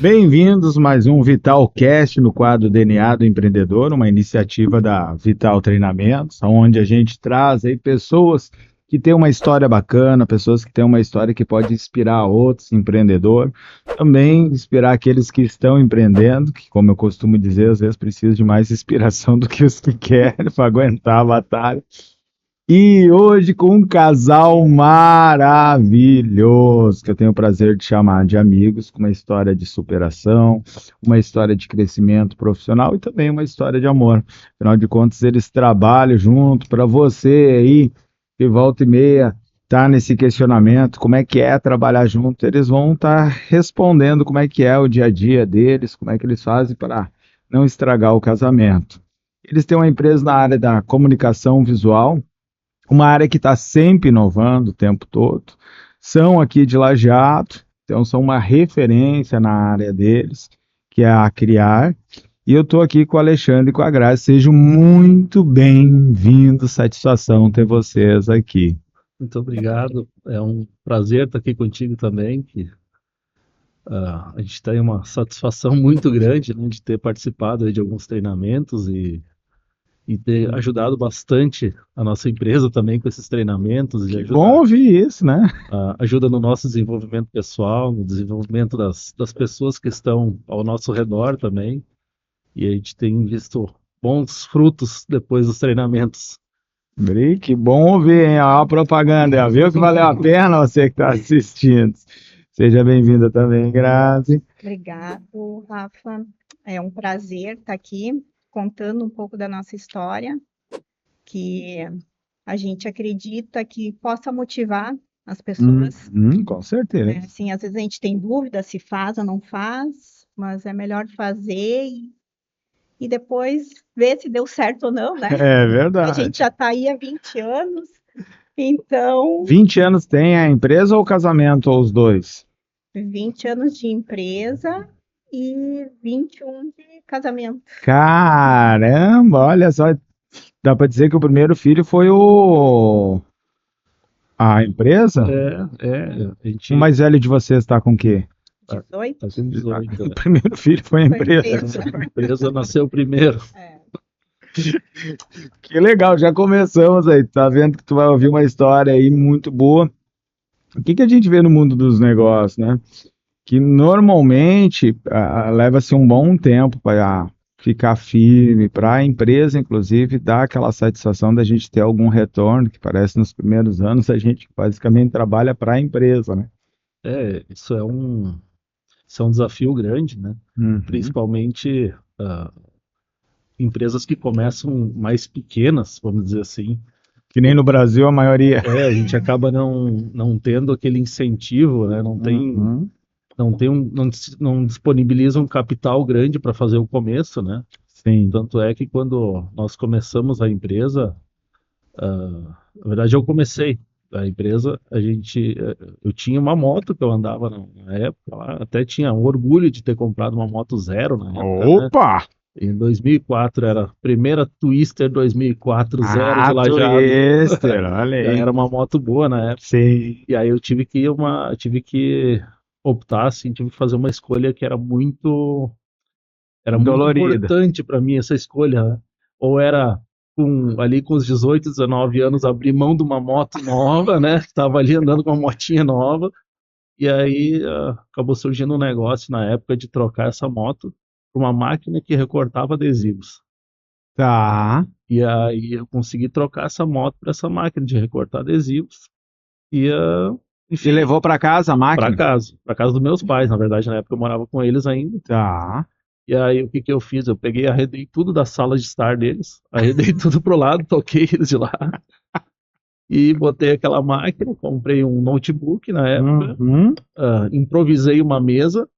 Bem-vindos a mais um Vitalcast no quadro DNA do Empreendedor, uma iniciativa da Vital Treinamentos, onde a gente traz aí pessoas que têm uma história bacana, pessoas que têm uma história que pode inspirar outros empreendedores, também inspirar aqueles que estão empreendendo, que, como eu costumo dizer, às vezes precisam de mais inspiração do que os que querem para aguentar a batalha. E hoje com um casal maravilhoso, que eu tenho o prazer de chamar de amigos, com uma história de superação, uma história de crescimento profissional e também uma história de amor. Afinal de contas, eles trabalham junto para você aí, que volta e meia tá nesse questionamento, como é que é trabalhar junto, eles vão estar respondendo como é que é o dia a dia deles, como é que eles fazem para não estragar o casamento. Eles têm uma empresa na área da comunicação visual, uma área que está sempre inovando o tempo todo. São aqui de Lajeado, então são uma referência na área deles, que é a Criar. E eu estou aqui com o Alexandre e com a Grazi. Sejam muito bem-vindos, satisfação ter vocês aqui. Muito obrigado. É um prazer estar aqui contigo também. A gente tem uma satisfação muito grande, né, de ter participado aí de alguns treinamentos e ter ajudado bastante a nossa empresa também com esses treinamentos e Que bom ouvir isso, né? ajuda no nosso desenvolvimento pessoal, no desenvolvimento das pessoas que estão ao nosso redor também. E a gente tem visto bons frutos depois dos treinamentos. Bri, que bom ouvir, hein? Ó, a propaganda, viu que valeu a pena você que está assistindo. Seja bem-vinda também, Grazi. Obrigado, Rafa. É um prazer estar aqui contando um pouco da nossa história, que a gente acredita que possa motivar as pessoas, Com né? certeza. Assim, às vezes a gente tem dúvida se faz ou não faz, mas é melhor fazer e depois ver se deu certo ou não, né? É A gente verdade. já está aí há 20 anos, então 20 anos tem a empresa ou o casamento, ou os dois? 20 anos de empresa e 21 de casamento. Caramba, olha só, dá para dizer que o primeiro filho foi a empresa? A O gente mais velho de vocês está com o quê? 18 está com 18, O né? primeiro filho foi a foi empresa. empresa. A empresa nasceu primeiro. É. Que legal, já começamos aí. Tá vendo que tu vai ouvir uma história aí muito boa. O que que a gente vê no mundo dos negócios, né? Que normalmente leva-se um bom tempo para ficar firme, para a empresa, inclusive, dar aquela satisfação da gente ter algum retorno, que parece nos primeiros anos a gente basicamente trabalha para a empresa, né? Isso é um desafio grande, né? Uhum. Principalmente empresas que começam mais pequenas, vamos dizer assim. Que nem no Brasil a maioria. A gente acaba não tendo aquele incentivo, né? Uhum. Não disponibiliza um capital grande para fazer o começo, né? Sim. Tanto é que quando nós começamos a empresa, na verdade eu comecei a empresa, eu tinha uma moto que eu andava na época, lá, até tinha um orgulho de ter comprado uma moto zero na época, né? Opa! Em 2004 era a primeira Twister 2004 zero de Ah, Lajeado. Twister, olha Já aí. era uma moto boa na época. Sim. E aí eu tive que optar, assim, tive que fazer uma escolha que era muito Dolorida. importante para mim essa escolha, né? Ou era ali com os 18, 19 anos abrir mão de uma moto nova, né? Que estava ali andando com uma motinha nova. E aí acabou surgindo um negócio na época de trocar essa moto por uma máquina que recortava adesivos. Tá. E aí eu consegui trocar essa moto para essa máquina de recortar adesivos. E, E enfim, levou para casa a para máquina? casa, para casa dos meus pais. Na verdade, na época eu morava com eles ainda. Tá. E aí o que que eu fiz? Eu peguei, arredei tudo da sala de estar deles, arredei tudo pro lado, toquei eles de lá e botei aquela máquina, comprei um notebook na época, Uhum. improvisei uma mesa,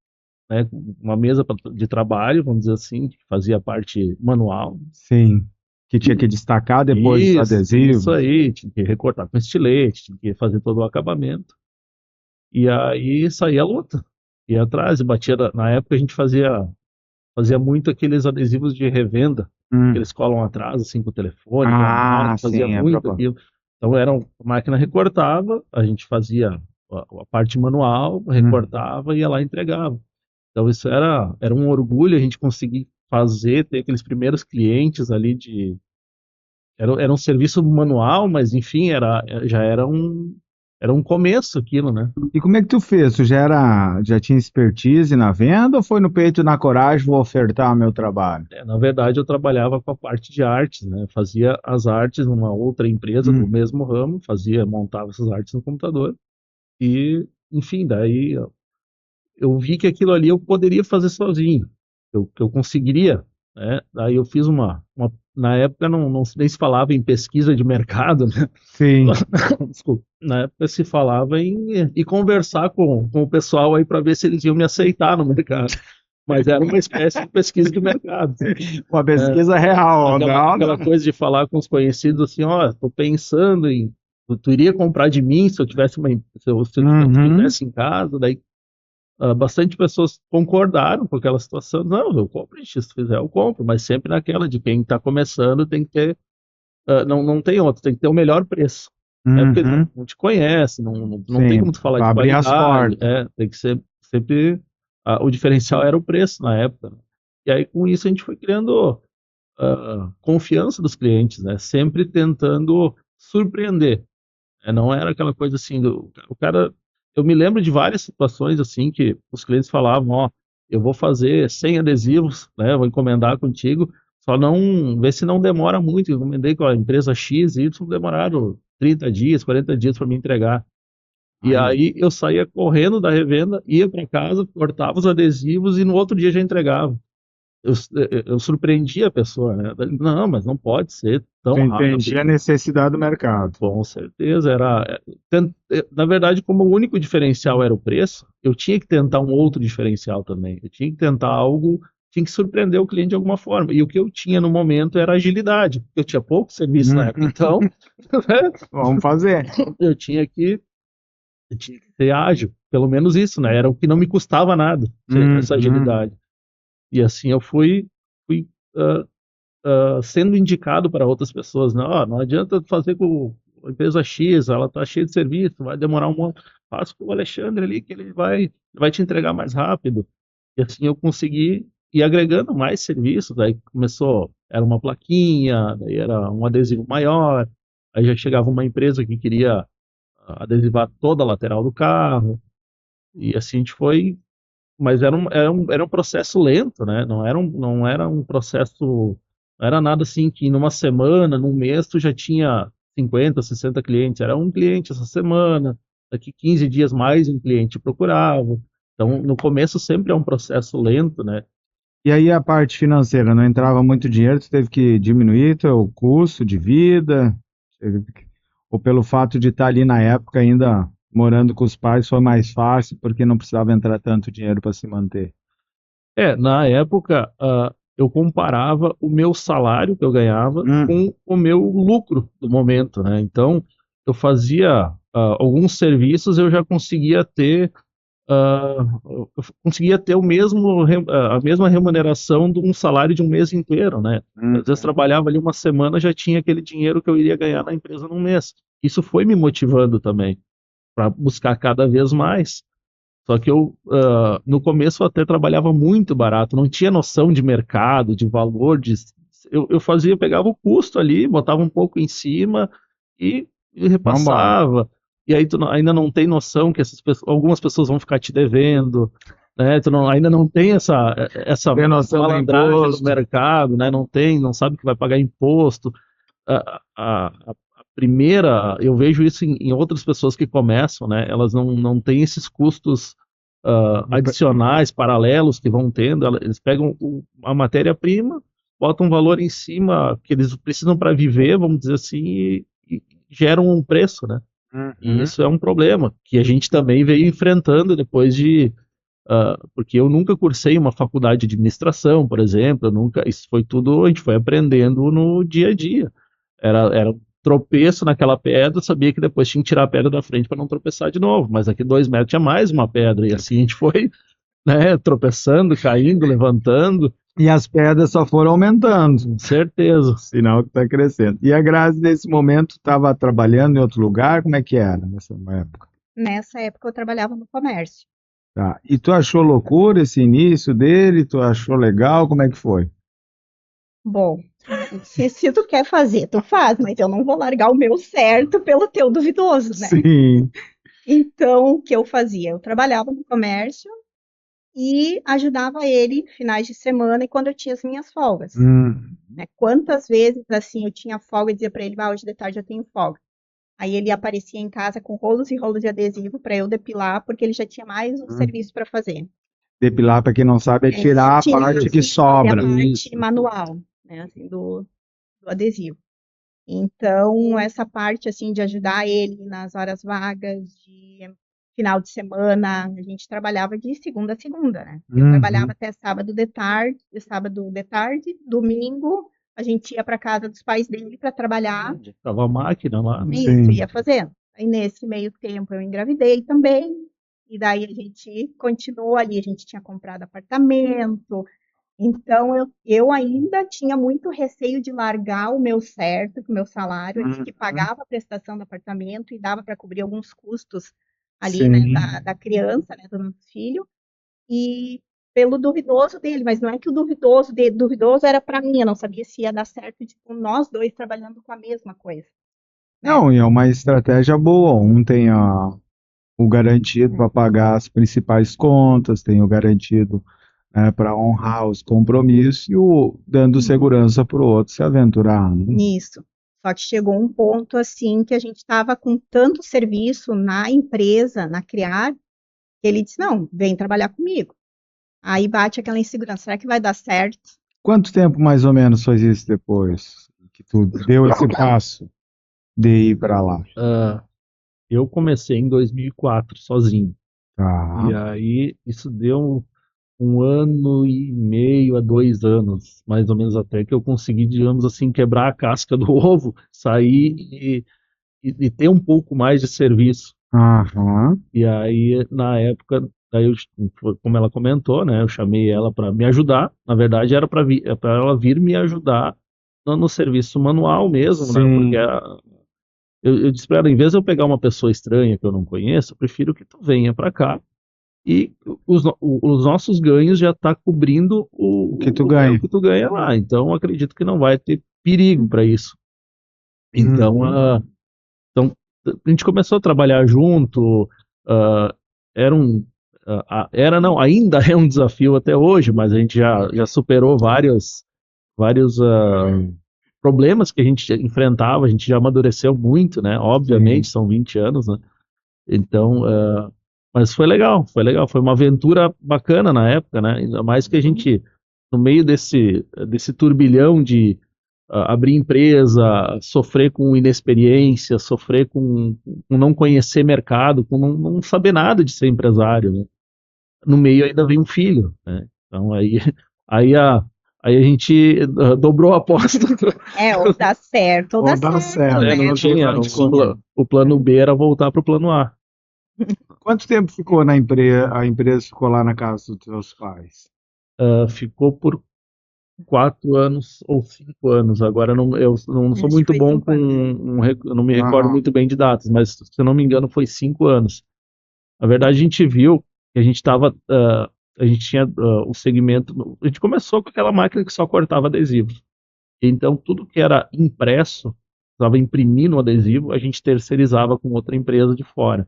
né, uma mesa de trabalho, vamos dizer assim, que fazia a parte manual. Sim. Que tinha que destacar depois os Isso adesivos. aí, tinha que recortar com estilete, tinha que fazer todo o acabamento. E aí saía a luta. Ia atrás, e batia. Na época a gente fazia muito aqueles adesivos de revenda, que Hum. eles colam atrás, assim, com o telefone, com a Ah, marca, fazia sim, é muito propósito. aquilo. Então era a máquina recortava, a gente fazia a parte manual, Hum. recortava e ia lá e entregava. Então isso era um orgulho a gente conseguir fazer, ter aqueles primeiros clientes ali era um serviço manual, mas enfim, já era um começo aquilo, né? E como é que tu fez? Tu já tinha expertise na venda ou foi no peito e na coragem, vou ofertar meu trabalho? Na verdade, eu trabalhava com a parte de artes, né? Fazia as artes numa outra empresa do Hum, mesmo ramo, montava essas artes no computador e, enfim, daí eu vi que aquilo ali eu poderia fazer sozinho, que eu conseguiria, né? Daí eu fiz na época não nem se falava em pesquisa de mercado, né? sim, Desculpa. Na época se falava em conversar com o pessoal aí para ver se eles iam me aceitar no mercado. Mas era uma espécie de pesquisa de mercado. uma É, pesquisa real, não, aquela não. coisa de falar com os conhecidos assim, ó, tô pensando em. Tu iria comprar de mim se eu tivesse se eu Uhum, tivesse em casa, daí bastante pessoas concordaram com aquela situação. Não, eu compro, gente, se fizer, eu compro, mas sempre naquela de quem está começando tem que ter, não tem outro, tem que ter o melhor preço. É porque uhum, não te conhece, não tem sim, como tu falar para de abrir as qualidade, portas. tem que ser sempre. O diferencial era o preço na época, né? E aí com isso a gente foi criando confiança dos clientes, né? Sempre tentando surpreender. Não era aquela coisa assim o cara. Eu me lembro de várias situações assim que os clientes falavam, ó, eu vou fazer 100 adesivos, né? Vou encomendar contigo, só não vê se não demora muito. Eu encomendei com a empresa X e Y, demoraram 30 dias, 40 dias para me entregar. E Aí, aí eu saía correndo da revenda, ia para casa, cortava os adesivos e no outro dia já entregava. Eu surpreendia a pessoa, né? Não, mas não pode ser tu tão entendia a rápido. necessidade do mercado. Com certeza, na verdade, como o único diferencial era o preço, eu tinha que tentar um outro diferencial também. Eu tinha que tentar algo, tinha que surpreender o cliente de alguma forma. E o que eu tinha no momento era agilidade. Eu tinha pouco serviço na época, Uhum, então vamos fazer. eu tinha que, eu tinha que ser ágil. Pelo menos isso, né? Era o que não me custava nada, essa Uhum. agilidade. E assim eu fui ah, sendo indicado para outras pessoas, né? Ó, não adianta fazer com a empresa X, ela está cheia de serviço, vai demorar um monte. Faça com o Alexandre ali, que ele vai te entregar mais rápido. E assim eu consegui ir agregando mais serviços, daí começou, era uma plaquinha, daí era um adesivo maior, aí já chegava uma empresa que queria adesivar toda a lateral do carro, e assim a gente foi, mas era um processo lento, né? Não era um processo, não era nada assim que numa semana, num mês, tu já tinha 50, 60 clientes. Era um cliente essa semana, daqui 15 dias mais um cliente procurava. Então, no começo sempre é um processo lento, né? E aí a parte financeira, não entrava muito dinheiro, tu teve que diminuir teu custo de vida, ou pelo fato de estar ali na época ainda morando com os pais foi mais fácil porque não precisava entrar tanto dinheiro para se manter. Na época, eu comparava o meu salário que eu ganhava Hum, com o meu lucro do momento, né? Então, eu fazia alguns serviços, eu já conseguia ter eu conseguia ter a mesma remuneração de um salário de um mês inteiro, né? Às vezes uhum. trabalhava ali uma semana, já tinha aquele dinheiro que eu iria ganhar na empresa num mês. Isso foi me motivando também para buscar cada vez mais. Só que no começo, eu até trabalhava muito barato, não tinha noção de mercado, de valor, eu fazia, pegava o custo ali, botava um pouco em cima e Vamos embora. repassava. E aí ainda não tem noção que algumas pessoas vão ficar te devendo, né? Ainda não tem essa Tem noção do malandragem do imposto. mercado, né? Não sabe que vai pagar imposto. A primeira, eu vejo isso em outras pessoas que começam, né? Elas não têm esses custos adicionais, paralelos que vão tendo. Eles pegam a matéria-prima, botam um valor em cima que eles precisam para viver, vamos dizer assim, e geram um preço, né? E Uhum. isso é um problema que a gente também veio enfrentando depois porque eu nunca cursei uma faculdade de administração, por exemplo, isso foi tudo, a gente foi aprendendo no dia a dia. Era um tropeço naquela pedra, sabia que depois tinha que tirar a pedra da frente para não tropeçar de novo, mas aqui 2 metros tinha mais uma pedra, e assim a gente foi, né, tropeçando, caindo, levantando, E as pedras só foram aumentando, com certeza. sinal que está crescendo. E a Grazi, nesse momento, estava trabalhando em outro lugar? Como é que era nessa época? Nessa época eu trabalhava no comércio. Tá. E tu achou loucura esse início dele? Tu achou legal? Como é que foi? Bom, se tu quer fazer, tu faz, mas eu não vou largar o meu certo pelo teu duvidoso, né? Sim. Então, o que eu fazia? Eu trabalhava no comércio e ajudava ele finais de semana e quando eu tinha as minhas folgas, Hum, né? Quantas vezes assim eu tinha folga e dizia para ele, hoje de tarde eu tenho folga. Aí ele aparecia em casa com rolos e rolos de adesivo para eu depilar, porque ele já tinha mais um hum. serviço para fazer. Depilar, para quem não sabe, é tirar a Tirar, parte que assim, fazer a sobra. parte manual, né, assim, do adesivo. Então, essa parte, assim, de ajudar ele nas horas vagas, de final de semana, a gente trabalhava de segunda a segunda, né? Eu trabalhava Uhum. até sábado de tarde, domingo, a gente ia para casa dos pais dele para trabalhar, Tava a máquina lá, né? isso, Sim. ia fazendo. Aí, nesse meio tempo, eu engravidei também, e daí a gente continuou ali, a gente tinha comprado apartamento, então eu ainda tinha muito receio de largar o meu certo, com o meu salário, ali, que Uhum. pagava a prestação do apartamento e dava para cobrir alguns custos ali, né, Sim. da criança, né, do nosso filho, e pelo duvidoso dele, mas não é que o duvidoso era para mim, eu não sabia se ia dar certo, tipo, nós dois trabalhando com a mesma coisa, né? Não, e é uma estratégia boa. Um tem o garantido para pagar as principais contas, tem o garantido para honrar os compromissos e o dando segurança para o outro se aventurar, né? Nisso. Só que chegou um ponto assim que a gente estava com tanto serviço na empresa, na Criar, que ele disse: Não, vem trabalhar comigo. Aí bate aquela insegurança: será que vai dar certo? Quanto tempo mais ou menos foi isso depois que tu deu esse passo de ir para lá? Ah, eu comecei em 2004 sozinho. E Tá. aí isso deu um ano e meio a 2 anos, mais ou menos, até que eu consegui, digamos assim, quebrar a casca do ovo, sair e ter um pouco mais de serviço. Aham. E aí, na época, daí como ela comentou, né, eu chamei ela para me ajudar. Na verdade, era para ela vir me ajudar no serviço manual mesmo, né? Porque Sim. eu disse para ela, em vez de eu pegar uma pessoa estranha que eu não conheço, eu prefiro que tu venha para cá e os nossos ganhos já tá cobrindo O que tu o ganha? que tu ganha lá. Então, eu acredito que não vai ter perigo para isso. Então, Uhum. então, a gente começou a trabalhar junto. ah, era um, era não, ainda é um desafio até hoje, mas a gente já superou vários problemas que a gente enfrentava. A gente já amadureceu muito, né? Obviamente, Sim. são 20 anos, né? Então, mas foi legal, foi legal, foi uma aventura bacana na época, né? Ainda mais que a gente, no meio desse turbilhão de abrir empresa, sofrer com inexperiência, sofrer com não conhecer mercado, com não saber nada de ser empresário, né? No meio ainda vem um filho, né? Então aí a, aí a gente dobrou a aposta. Ou Ou dá dá certo, certo, É, não né? no tinha, final de contas. o plano B era voltar para o plano A. Quanto tempo ficou na empresa? A empresa ficou lá na casa dos teus pais? Ficou por 4 anos ou 5 anos. Agora eu não sou Acho que muito foi bom 5 anos. eu não me recordo Aham. muito bem de datas, mas se eu não me engano foi 5 anos. Na verdade, a gente viu que a gente estava, a gente tinha o segmento, a gente começou com aquela máquina que só cortava adesivos. Então, tudo que era impresso, estava imprimindo o adesivo, a gente terceirizava com outra empresa de fora.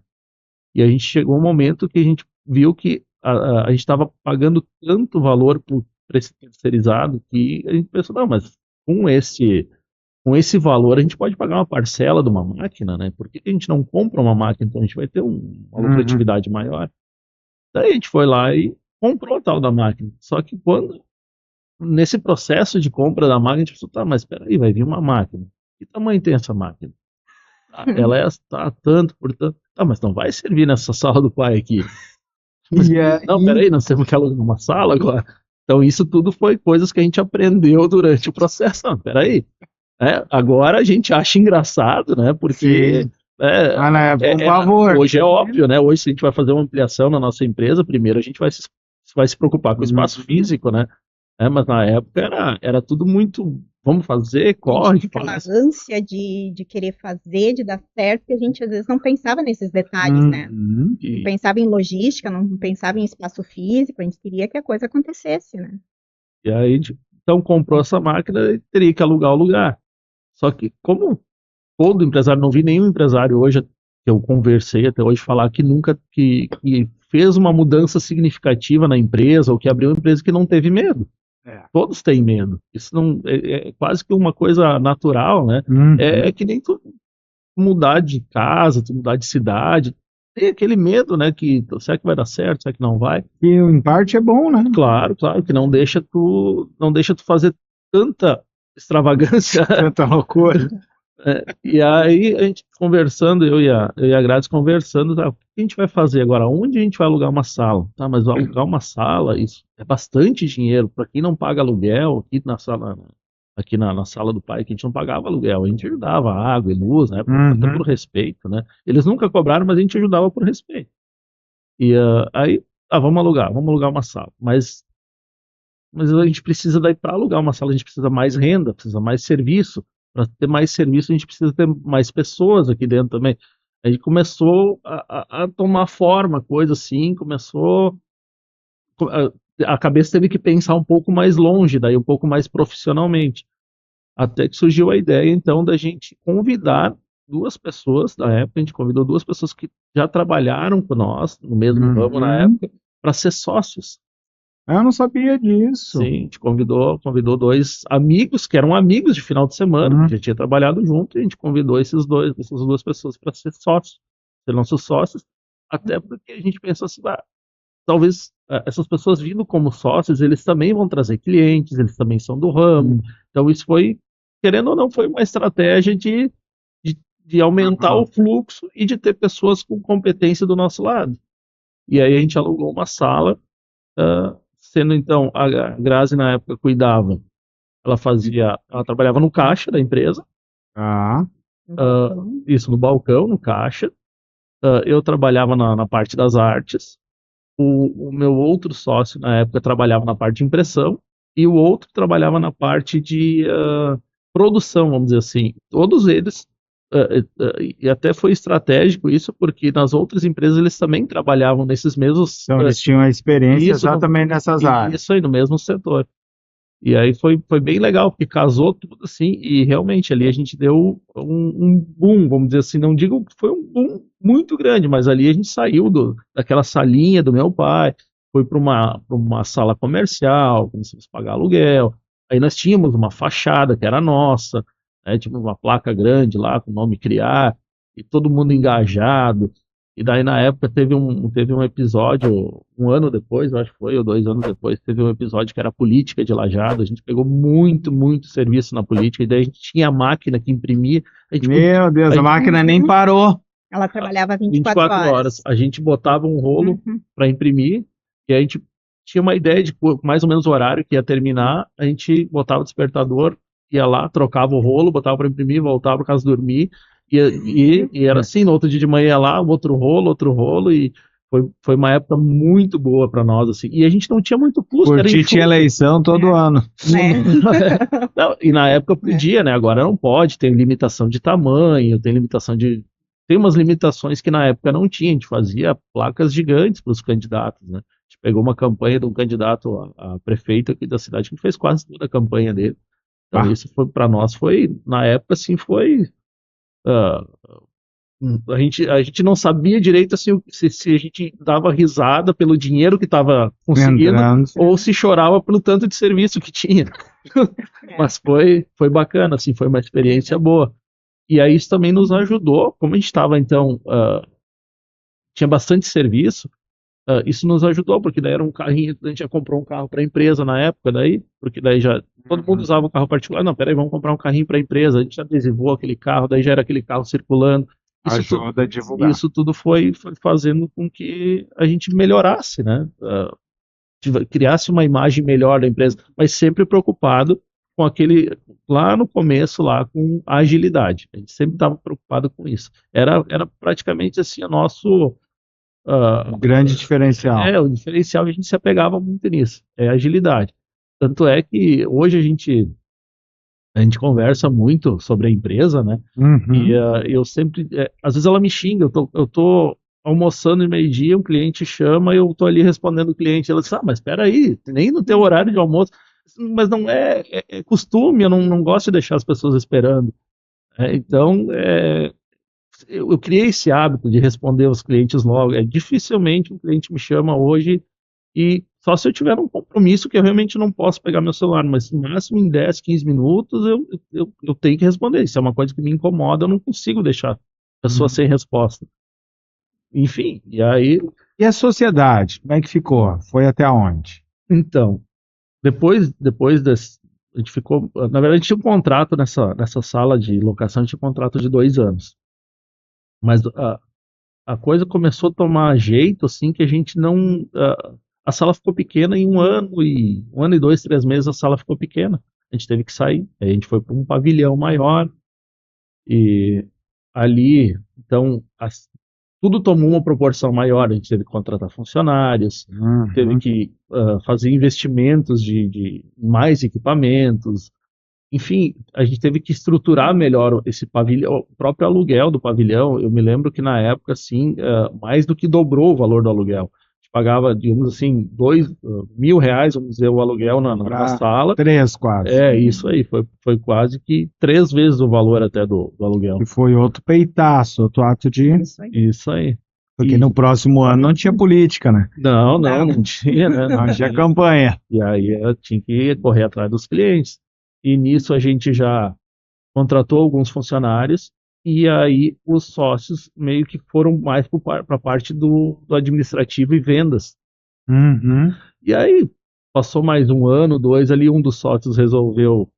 E a gente chegou um momento que a gente viu que a gente estava pagando tanto valor por esse terceirizado que a gente pensou, não, mas com esse valor a gente pode pagar uma parcela de uma máquina, né? Por que a gente não compra uma máquina? Então a gente vai ter uma Uhum. lucratividade maior. Daí a gente foi lá e comprou a tal da máquina. Só que nesse processo de compra da máquina, a gente pensou, tá, mas espera aí, vai vir uma máquina. Que tamanho tem essa máquina? Ela está tanto por tanto. Tá, mas não vai servir nessa sala do pai aqui. Mas, E não, aí, peraí, nós temos que alugar uma sala agora. Então, isso tudo foi coisas que a gente aprendeu durante o processo. Não, peraí. Agora a gente acha engraçado, né? Porque sim. Mas na época um pavor. hoje é óbvio, né? Hoje, se a gente vai fazer uma ampliação na nossa empresa, primeiro a gente vai se preocupar com o espaço Uhum. físico, né? Mas na época era tudo muito vamos fazer, A gente corre, fica na faz. ânsia de querer fazer, de dar certo, e a gente às vezes não pensava nesses detalhes, né? Uhum. Não pensava em logística, não pensava em espaço físico, a gente queria que a coisa acontecesse, né? E aí, a gente, então, comprou essa máquina e teria que alugar o lugar. Só que, como todo empresário, não vi nenhum empresário hoje que eu conversei até hoje falar que nunca que fez uma mudança significativa na empresa ou que abriu uma empresa que não teve medo. É. Todos têm medo. Isso não é quase que uma coisa natural, né? Uhum. É que nem tu mudar de casa, tu mudar de cidade, tem aquele medo, né? Que será que vai dar certo, será que não vai? E em parte é bom, né? Claro, claro, que não deixa tu fazer tanta extravagância. Tanta loucura. E aí a gente conversando, eu e a Gladys conversando, tá, o que a gente vai fazer agora? Onde a gente vai alugar uma sala? Tá, mas alugar uma sala, isso é bastante dinheiro para quem não paga aluguel aqui na sala do pai, que a gente não pagava aluguel, a gente ajudava água e luz, né? Até por respeito, né? Eles nunca cobraram, mas a gente ajudava por respeito. E aí, vamos alugar uma sala. Mas a gente precisa daí para alugar uma sala, a gente precisa mais renda, precisa mais serviço. Para ter mais serviço, a gente precisa ter mais pessoas aqui dentro também. Aí começou a tomar forma, coisa assim, a cabeça teve que pensar um pouco mais longe, daí um pouco mais profissionalmente. Até que surgiu a ideia, então, da gente convidar duas pessoas, da época, a gente convidou duas pessoas que já trabalharam com nós, no mesmo ramo na época, para ser sócios. Eu não sabia disso. Sim, a gente convidou dois amigos, que eram amigos de final de semana, que já tinha trabalhado junto, e a gente convidou essas duas pessoas para ser sócios, ser nossos sócios, até porque a gente pensou assim, talvez essas pessoas vindo como sócios, eles também vão trazer clientes, eles também são do ramo, então isso foi, querendo ou não, foi uma estratégia de aumentar o fluxo e de ter pessoas com competência do nosso lado. E aí a gente alugou uma sala, sendo então a Grazi na época cuidava, ela trabalhava no caixa da empresa, isso, no balcão, no caixa. Eu trabalhava na parte das artes. O meu outro sócio na época trabalhava na parte de impressão e o outro trabalhava na parte de produção, vamos dizer assim. Todos eles, e até foi estratégico isso, porque nas outras empresas eles também trabalhavam nesses mesmos. Então eles tinham a experiência exatamente nessas áreas. Isso aí, no mesmo setor. E aí foi bem legal, porque casou tudo assim, e realmente ali a gente deu um boom, vamos dizer assim, não digo que foi um boom muito grande, mas ali a gente saiu daquela salinha do meu pai, foi para uma sala comercial, começamos a pagar aluguel, aí nós tínhamos uma fachada que era nossa, né, tínhamos uma placa grande lá com o nome Criar, e todo mundo engajado. E daí, na época, teve um episódio, um ano depois, eu acho que foi, ou 2 anos depois, teve um episódio que era política de Lajeado. A gente pegou muito, muito serviço na política, e daí a gente tinha a máquina que imprimia. Meu Deus, a máquina nem parou. Ela trabalhava 24 horas. A gente botava um rolo para imprimir, e a gente tinha uma ideia de mais ou menos o horário que ia terminar, a gente botava o despertador, ia lá, trocava o rolo, botava para imprimir, voltava para casa dormir. E era assim, no outro dia de manhã lá, outro rolo, e foi uma época muito boa para nós, assim. E a gente não tinha muito custo. Curti tinha eleição todo ano. Não, e na época podia, né? Agora não pode, tem limitação de tamanho, tem umas limitações que na época não tinha, a gente fazia placas gigantes para os candidatos, né? A gente pegou uma campanha de um candidato a prefeito aqui da cidade, que fez quase toda a campanha dele. Então isso para nós na época, assim, a gente não sabia direito assim, se a gente dava risada pelo dinheiro que estava conseguindo ou se chorava pelo tanto de serviço que tinha. Mas foi bacana, assim, foi uma experiência boa. E aí isso também nos ajudou, como a gente estava, então, tinha bastante serviço, isso nos ajudou, porque daí era um carrinho, a gente já comprou um carro para a empresa na época, porque daí já todo mundo usava um carro particular. Não, peraí, vamos comprar um carrinho para a empresa. A gente já adesivou aquele carro, daí já era aquele carro circulando. Ajuda a divulgar. Isso tudo foi fazendo com que a gente melhorasse, né? Criasse uma imagem melhor da empresa, mas sempre preocupado com aquele, lá no começo, lá com a agilidade. A gente sempre estava preocupado com isso. Era praticamente assim o nosso grande diferencial. O diferencial, a gente se apegava muito nisso, é a agilidade. Tanto é que hoje a gente A gente conversa muito sobre a empresa, né? E eu sempre, às vezes ela me xinga, eu tô almoçando de meio-dia, um cliente chama, eu tô ali respondendo o cliente, ela diz, mas espera aí, nem no teu horário de almoço, mas não é costume, eu não gosto de deixar as pessoas esperando. Então, eu criei esse hábito de responder aos clientes logo. Dificilmente um cliente me chama hoje e só se eu tiver um compromisso que eu realmente não posso pegar meu celular, mas no máximo em 10, 15 minutos eu tenho que responder. Isso é uma coisa que me incomoda, eu não consigo deixar a pessoa sem resposta. Enfim, e aí, E a sociedade, como é que ficou? Foi até onde? então, depois desse, a gente ficou, na verdade, a gente tinha um contrato nessa sala de locação, a gente tinha um contrato de 2 anos. Mas a coisa começou a tomar jeito, assim, que a gente não. A sala ficou pequena em 1 ano e 2, 3 meses a sala ficou pequena. A gente teve que sair. Aí a gente foi para um pavilhão maior e ali, então, tudo tomou uma proporção maior. A gente teve que contratar funcionários, teve que fazer investimentos de mais equipamentos. Enfim, a gente teve que estruturar melhor esse pavilhão, o próprio aluguel do pavilhão. Eu me lembro que na época, assim, mais do que dobrou o valor do aluguel. A gente pagava, digamos assim, R$ 2.000, vamos dizer, o aluguel na sala. 3, quase. Isso aí, foi quase que 3 vezes o valor até do aluguel. E foi outro peitaço, outro ato de... Isso aí. Porque no próximo ano não tinha política, né? Não tinha, né? Não tinha campanha. E aí eu tinha que correr atrás dos clientes. E nisso a gente já contratou alguns funcionários e aí os sócios meio que foram mais para a parte do administrativo e vendas. E aí passou mais 1 ano, 2 ali, um dos sócios resolveu.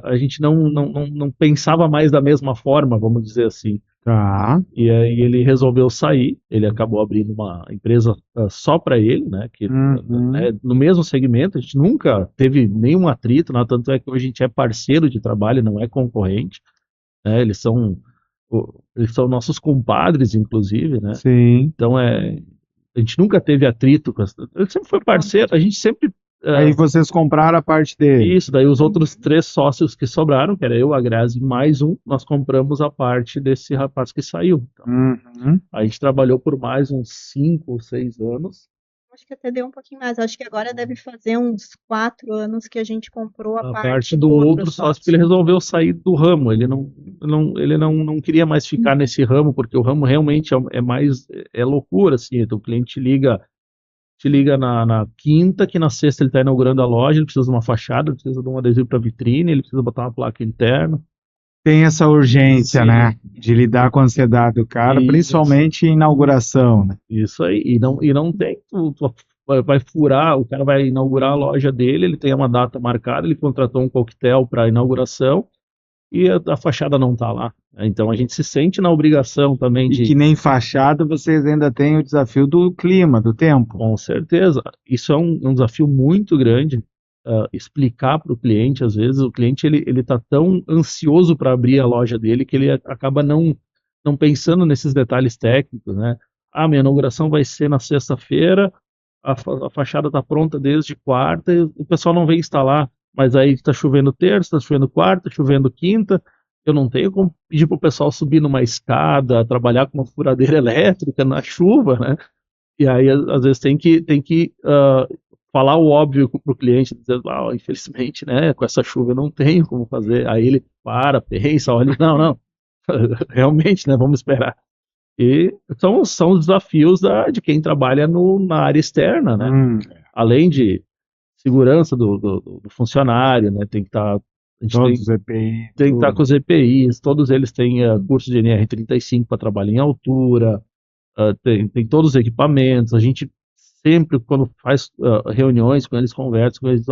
A gente não pensava mais da mesma forma, vamos dizer assim. Tá. E aí ele resolveu sair, ele acabou abrindo uma empresa só para ele, né, que no mesmo segmento. A gente nunca teve nenhum atrito, né, tanto é que hoje a gente é parceiro de trabalho, não é concorrente, né, eles são nossos compadres, inclusive, né. Sim. Então a gente nunca teve atrito, ele sempre foi parceiro, a gente sempre... Aí vocês compraram a parte dele. Isso, daí os outros 3 sócios que sobraram, que era eu, a Grazi e mais um, nós compramos a parte desse rapaz que saiu. Então, a gente trabalhou por mais uns 5 ou 6 anos. Acho que até deu um pouquinho mais. Acho que agora deve fazer uns 4 anos que a gente comprou a parte parte do outro sócio, porque ele resolveu sair do ramo. Ele não queria mais ficar nesse ramo, porque o ramo realmente é loucura, assim. Então, o cliente te liga na quinta, que na sexta ele está inaugurando a loja, ele precisa de uma fachada, ele precisa de um adesivo para vitrine, ele precisa botar uma placa interna. Tem essa urgência, Sim. né? De lidar com a ansiedade do cara, Isso. principalmente em inauguração, né? Isso aí, e não tem, tu vai furar, o cara vai inaugurar a loja dele, ele tem uma data marcada, ele contratou um coquetel para inauguração e a fachada não está lá. Então a gente se sente na obrigação também E que nem fachada, vocês ainda têm o desafio do clima, do tempo. Com certeza, isso é um desafio muito grande. Explicar para o cliente, às vezes o cliente ele está tão ansioso para abrir a loja dele que ele acaba não pensando nesses detalhes técnicos, né? Minha inauguração vai ser na sexta-feira, a fachada está pronta desde quarta e o pessoal não vem instalar, mas aí está chovendo terça, está chovendo quarta, chovendo quinta, eu não tenho como pedir para o pessoal subir numa escada, trabalhar com uma furadeira elétrica na chuva, né? E aí às vezes tem que falar o óbvio para o cliente, dizer, infelizmente, né, com essa chuva eu não tenho como fazer. Aí ele pensa, olha, não, realmente, né, vamos esperar. E são os desafios de quem trabalha na área externa, né? Além de segurança do funcionário, né, tem que estar... Todos os EPI. Tem que estar com os EPIs, todos eles têm curso de NR35 para trabalhar em altura, tem todos os equipamentos. A gente sempre, quando faz reuniões com eles, conversa com eles,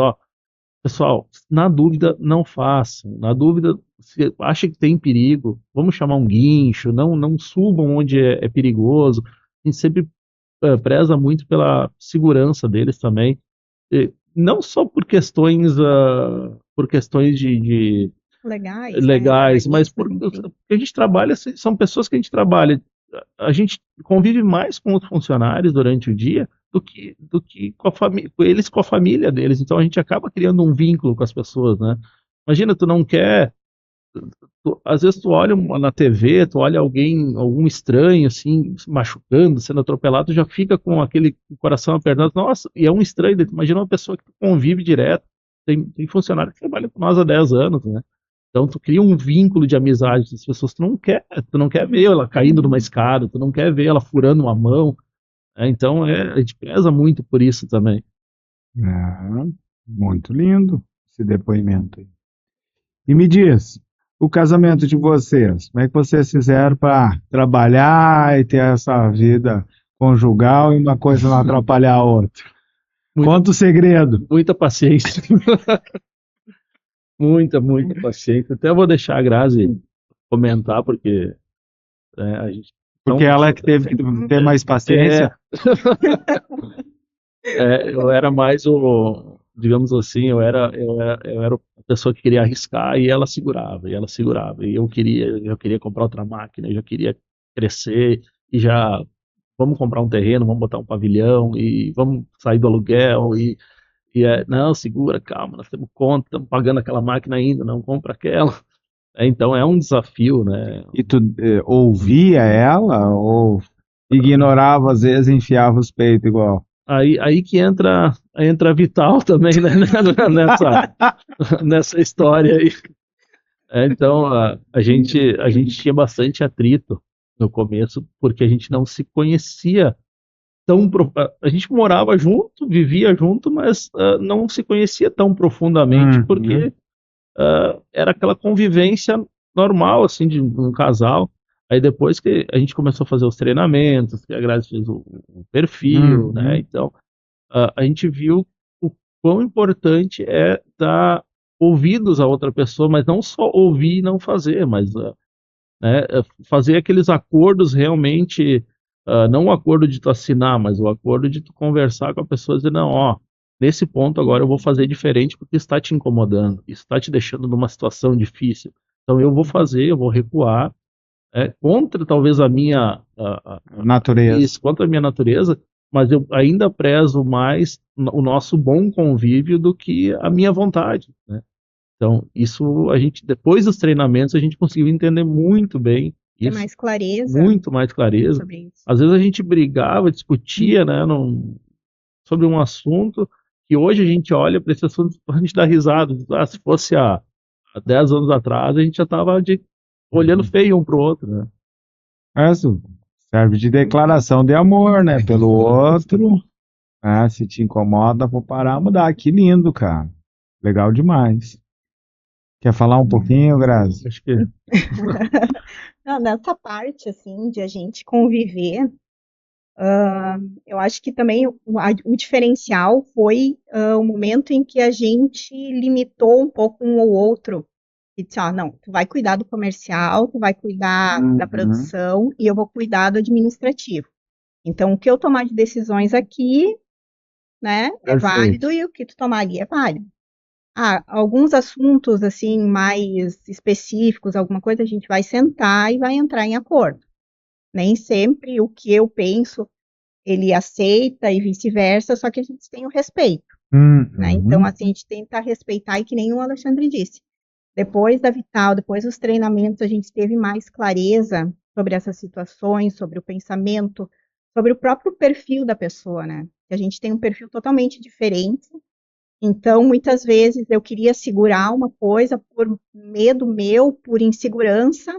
pessoal, na dúvida, não façam. Na dúvida, se acha que tem perigo, vamos chamar um guincho, não subam onde é perigoso. A gente sempre preza muito pela segurança deles também. E não só por questões de legais, né? mas porque a gente trabalha, são pessoas que a gente trabalha. A gente convive mais com os funcionários durante o dia do que com eles, com a família deles. Então a gente acaba criando um vínculo com as pessoas, né? Imagina, tu não quer. Às vezes tu olha na TV, tu olha algum estranho, assim, se machucando, sendo atropelado, tu já fica com aquele coração apertado. Nossa, e é um estranho. Imagina uma pessoa que tu convive direto. Tem funcionário que trabalha com nós há 10 anos, né? Então tu cria um vínculo de amizade com as pessoas. Tu não quer ver ela caindo numa escada, tu não quer ver ela furando uma mão. Então a gente preza muito por isso também. Muito lindo esse depoimento aí. E me diz, o casamento de vocês, como é que vocês fizeram para trabalhar e ter essa vida conjugal e uma coisa não atrapalhar a outra? Conta o segredo. Muita paciência. Muita paciência. Até eu vou deixar a Grazi comentar, porque a gente. Porque ela é que teve que ter mais paciência. Eu era mais digamos assim, eu era a pessoa que queria arriscar e ela segurava, e eu queria comprar outra máquina, eu já queria crescer e já vamos comprar um terreno, vamos botar um pavilhão e vamos sair do aluguel não, segura, calma, nós temos conta, estamos pagando aquela máquina ainda, não compra aquela. Então é um desafio, né? E tu ouvia ela ou ignorava, às vezes enfiava os peitos igual? Aí que entra a Vital também, né? nessa história aí. Então a gente tinha bastante atrito no começo, porque a gente não se conhecia a gente morava junto, vivia junto, mas não se conhecia tão profundamente, porque era aquela convivência normal, assim, de um casal. Aí depois que a gente começou a fazer os treinamentos, que a Grazi fez o perfil, né? Então, a gente viu o quão importante é dar ouvidos a outra pessoa, mas não só ouvir e não fazer, mas né, fazer aqueles acordos realmente, não o acordo de tu assinar, mas o acordo de tu conversar com a pessoa e dizer, não, ó, nesse ponto agora eu vou fazer diferente porque está te incomodando, isso está te deixando numa situação difícil. Então eu vou fazer, eu vou recuar, contra talvez a minha natureza. Isso, contra a minha natureza, mas eu ainda prezo mais o nosso bom convívio do que a minha vontade, né? Então, isso depois dos treinamentos, a gente conseguiu entender muito bem Ter isso, mais clareza muito mais clareza. sobre isso. Às vezes a gente brigava, discutia, né, sobre um assunto que hoje a gente olha para esse assunto, a gente dá risada. Se fosse há 10 anos atrás, a gente já estava olhando feio um para o outro, né? Isso serve de declaração de amor, né? Pelo outro. Se te incomoda, vou parar, mudar. Que lindo, cara. Legal demais. Quer falar um pouquinho, Grazi? Acho que Não, nessa parte, assim, de a gente conviver, eu acho que também o diferencial foi o momento em que a gente limitou um pouco um ou outro. E disse, não, tu vai cuidar do comercial, tu vai cuidar da produção e eu vou cuidar do administrativo. Então, o que eu tomar de decisões aqui, né, é válido e o que tu tomar ali é válido. Alguns assuntos, assim, mais específicos, alguma coisa, a gente vai sentar e vai entrar em acordo. Nem sempre o que eu penso, ele aceita e vice-versa, só que a gente tem o respeito, né? Então, assim, a gente tenta respeitar e que nem o Alexandre disse. Depois da Vital, depois dos treinamentos, a gente teve mais clareza sobre essas situações, sobre o pensamento, sobre o próprio perfil da pessoa, né? A gente tem um perfil totalmente diferente. Então, muitas vezes eu queria segurar uma coisa por medo meu, por insegurança,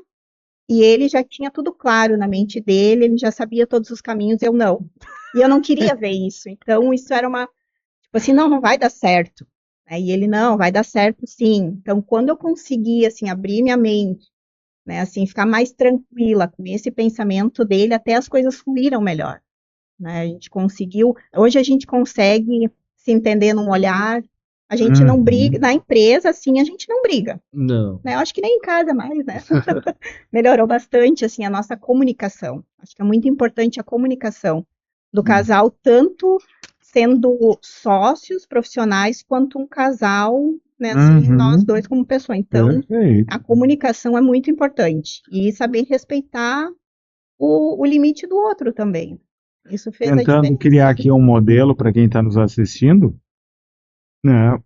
e ele já tinha tudo claro na mente dele, ele já sabia todos os caminhos, eu não. E eu não queria ver isso. Então, isso era tipo assim, não vai dar certo. E ele, não, vai dar certo sim. Então, quando eu consegui, assim, abrir minha mente, né, assim, ficar mais tranquila com esse pensamento dele, até as coisas fluíram melhor, né? A gente conseguiu, hoje a gente consegue se entender num olhar, a gente não briga, na empresa, assim, a gente não briga. não. Né? Eu acho que nem em casa mais, né? Melhorou bastante, assim, a nossa comunicação. Acho que é muito importante a comunicação do casal, tanto sendo sócios profissionais, quanto um casal, né, assim, nós dois como pessoa. Então, a comunicação é muito importante. E saber respeitar o limite do outro também. Isso fez a Tentando diferença. criar aqui um modelo para quem está nos assistindo, né?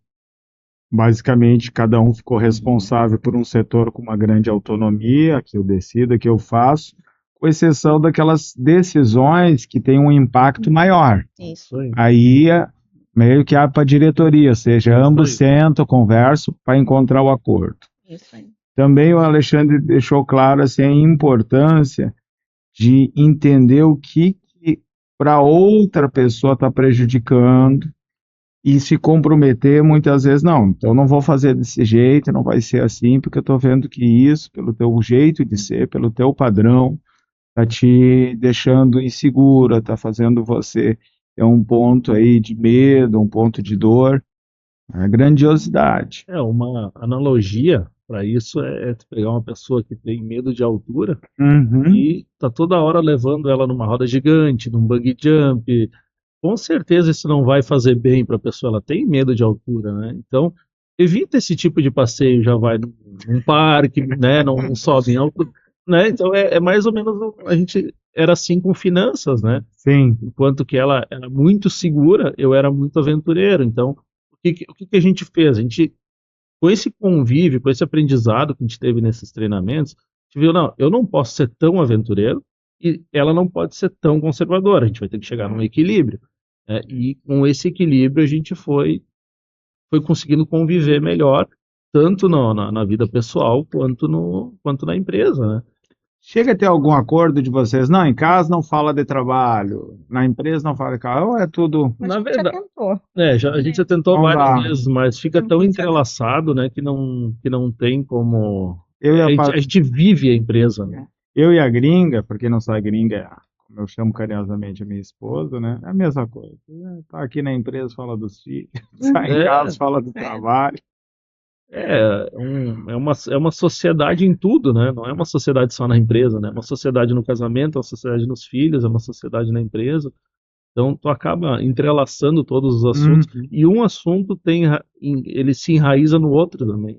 Basicamente, cada um ficou responsável por um setor com uma grande autonomia, que eu decido, que eu faço, com exceção daquelas decisões que têm um impacto maior. Isso, Isso aí. Aí meio que para a diretoria, ou seja, Isso ambos aí. sentam, conversam para encontrar o acordo. isso aí. Também o Alexandre deixou claro assim, a importância de entender o que para outra pessoa está prejudicando e se comprometer muitas vezes, não, então não vou fazer desse jeito, não vai ser assim, porque eu estou vendo que isso, pelo teu jeito de ser, pelo teu padrão, está te deixando insegura, está fazendo você ter um ponto aí de medo, um ponto de dor, a grandiosidade. Uma analogia para isso é tu pegar uma pessoa que tem medo de altura Uhum. e tá toda hora levando ela numa roda gigante, num bungee jump. Com certeza isso não vai fazer bem para a pessoa, ela tem medo de altura, né? Então, evita esse tipo de passeio, já vai num parque, né? Não sobe em altura, né? Então, é mais ou menos, a gente era assim com finanças, né? Sim. Enquanto que ela era muito segura, eu era muito aventureiro. Então, o que a gente fez? A gente, com esse convívio, com esse aprendizado que a gente teve nesses treinamentos, a gente viu, não, eu não posso ser tão aventureiro e ela não pode ser tão conservadora. A gente vai ter que chegar num equilíbrio. E com esse equilíbrio a gente foi conseguindo conviver melhor, tanto na vida pessoal quanto na empresa, né? Chega a ter algum acordo de vocês? Não, em casa não fala de trabalho, na empresa não fala de carro, ou é tudo, A Na gente já verdade, tentou, a gente já né? tentou não várias dá. vezes, mas fica Não tão funciona. entrelaçado, né, que não tem como. Eu e a, A gente vive a empresa, né? eu e a gringa, para quem não sabe, gringa é, como eu chamo carinhosamente a minha esposa, né? É a mesma coisa. Tá aqui na empresa, fala dos filhos, tá em É, casa, fala do É, trabalho. é uma sociedade em tudo, né? Não é uma sociedade só na empresa, né? É uma sociedade no casamento, é uma sociedade nos filhos, é uma sociedade na empresa. Então, tu acaba entrelaçando todos os assuntos Uhum. e um assunto ele se enraiza no outro também.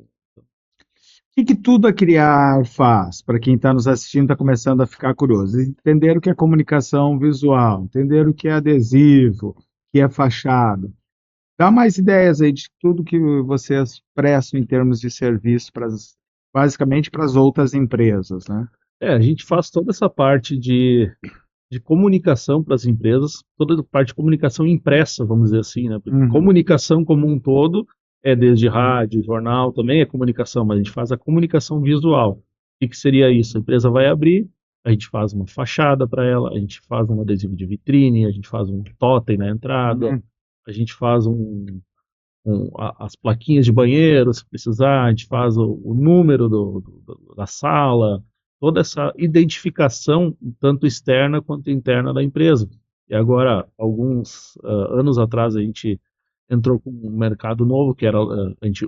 O que tudo a criar faz para quem está nos assistindo, está começando a ficar curioso? Entender o que é comunicação visual, entender o que é adesivo, o que é fachada. Dá mais ideias aí de tudo que vocês prestam em termos de serviço basicamente para as outras empresas, né? A gente faz toda essa parte de comunicação para as empresas, toda a parte de comunicação impressa, vamos dizer assim, né? Porque Uhum. comunicação como um todo é desde rádio, jornal, também é comunicação, mas a gente faz a comunicação visual. O que seria isso? A empresa vai abrir, a gente faz uma fachada para ela, a gente faz um adesivo de vitrine, a gente faz um totem na entrada, Uhum. a gente faz as plaquinhas de banheiro, se precisar, a gente faz o número da sala, toda essa identificação, tanto externa quanto interna da empresa. E agora, alguns anos atrás, a gente entrou com um mercado novo, que era, a gente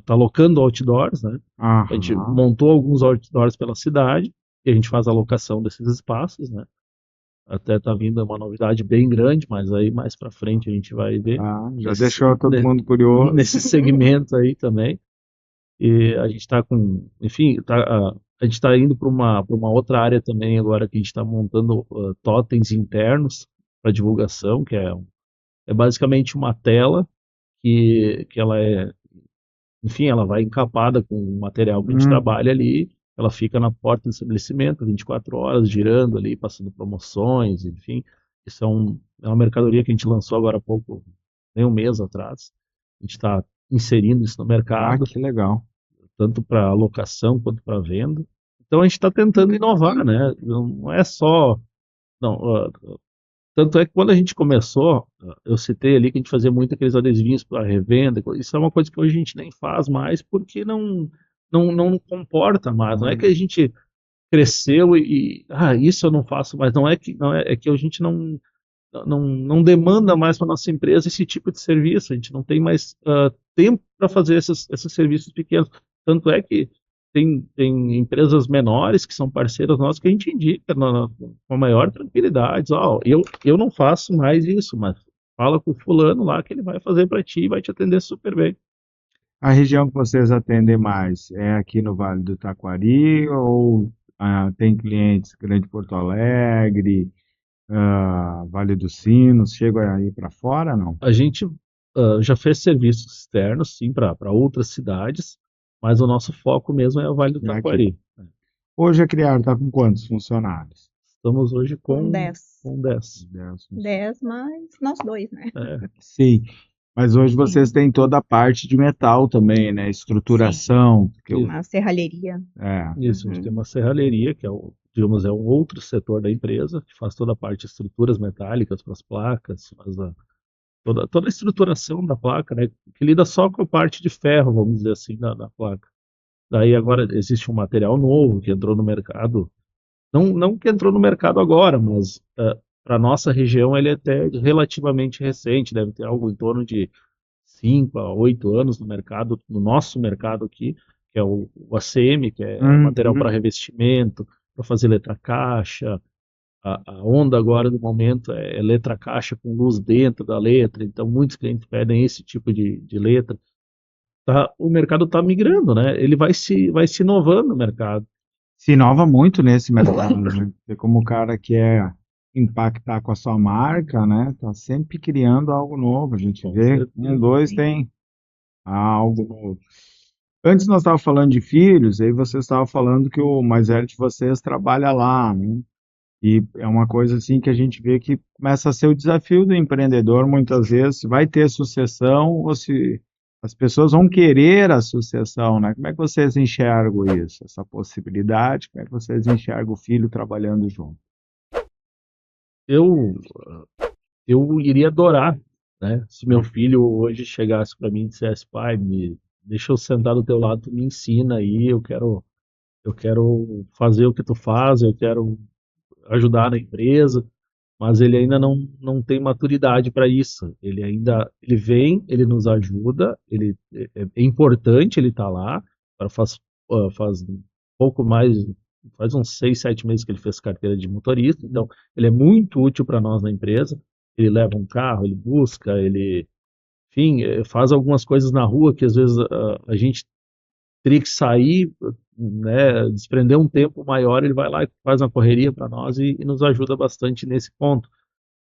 tá locando outdoors, né? A gente Aham. montou alguns outdoors pela cidade, e a gente faz a locação desses espaços, né? Até tá vindo uma novidade bem grande, mas aí mais para frente a gente vai ver Tá, já nesse, deixou todo mundo curioso. nesse segmento aí também. E a gente está enfim, a gente está indo para uma outra área também agora que a gente está montando totens internos para divulgação, que é basicamente uma tela que ela enfim, ela vai encapada com o material que a gente Uhum. trabalha ali, ela fica na porta do estabelecimento 24 horas, girando ali, passando promoções, enfim. Isso é uma mercadoria que a gente lançou agora há pouco, nem um mês atrás. A gente está inserindo isso no Ah, mercado, que legal. tanto para alocação quanto para venda. Então a gente está tentando inovar, né? Não é só. Não, tanto é que quando a gente começou, eu citei ali que a gente fazia muito aqueles adesivinhos para revenda. Isso é uma coisa que hoje a gente nem faz mais porque não comporta mais. Não é que a gente cresceu isso eu não faço mais. Não é que a gente não demanda mais para nossa empresa esse tipo de serviço. A gente não tem mais tempo para fazer esses serviços pequenos. Tanto é que tem empresas menores que são parceiras nossas que a gente indica com a maior tranquilidade. Ó, eu não faço mais isso, mas fala com o fulano lá que ele vai fazer para ti e vai te atender super bem. A região que vocês atendem mais é aqui no Vale do Taquari ou tem clientes Grande Porto Alegre, Vale dos Sinos, chegam aí para fora, não? A gente já fez serviços externos, sim, para outras cidades, mas o nosso foco mesmo é o Vale do É aqui. Taquari. Hoje a Criar está com quantos funcionários? Estamos hoje Com com 10. 10. 10 funcionários. 10 mais nós dois, né? Sim, mas hoje vocês têm toda a parte de metal também, né? Estruturação. Porque Uma serralheria. Isso, a gente tem uma serralheria, que digamos, é um outro setor da empresa, que faz toda a parte de estruturas metálicas para as placas, faz toda a estruturação da placa, né? Que lida só com a parte de ferro, vamos dizer assim, da placa. Daí agora existe um material novo que entrou no mercado, não que entrou no mercado agora, mas para a nossa região ele é até relativamente recente, deve ter algo em torno de 5 a 8 anos no mercado, no nosso mercado aqui, que é o ACM, que é material para revestimento, para fazer letra caixa. A onda agora do momento é letra caixa com luz dentro da letra, então muitos clientes pedem esse tipo de letra. O mercado está migrando, né? Ele vai se inovando no mercado. se inova muito nesse mercado, né? Você como o cara que quer impactar com a sua marca, né? Tá sempre criando algo novo. A gente Com vê, certeza. dois tem algo novo. Antes nós estávamos falando de filhos, aí você estava falando que o mais velho de vocês trabalha lá, né? E é uma coisa assim que a gente vê que começa a ser o desafio do empreendedor, muitas vezes, se vai ter sucessão ou se as pessoas vão querer a sucessão, né? Como é que vocês enxergam isso, essa possibilidade? Como é que vocês enxergam o filho trabalhando junto? Eu, eu iria adorar, né? Se meu filho hoje chegasse para mim e dissesse, pai, deixa eu sentar do teu lado, tu me ensina aí, eu quero fazer o que tu faz, eu quero ajudar na empresa, mas ele ainda não tem maturidade para isso. Ele vem, ele nos ajuda, é importante ele estar lá, faz um pouco mais, faz uns 6, 7 meses que ele fez carteira de motorista, então ele é muito útil para nós na empresa. Ele leva um carro, ele busca, enfim, faz algumas coisas na rua que às vezes a gente teria que sair, né, desprender um tempo maior, ele vai lá e faz uma correria para nós e nos ajuda bastante nesse ponto.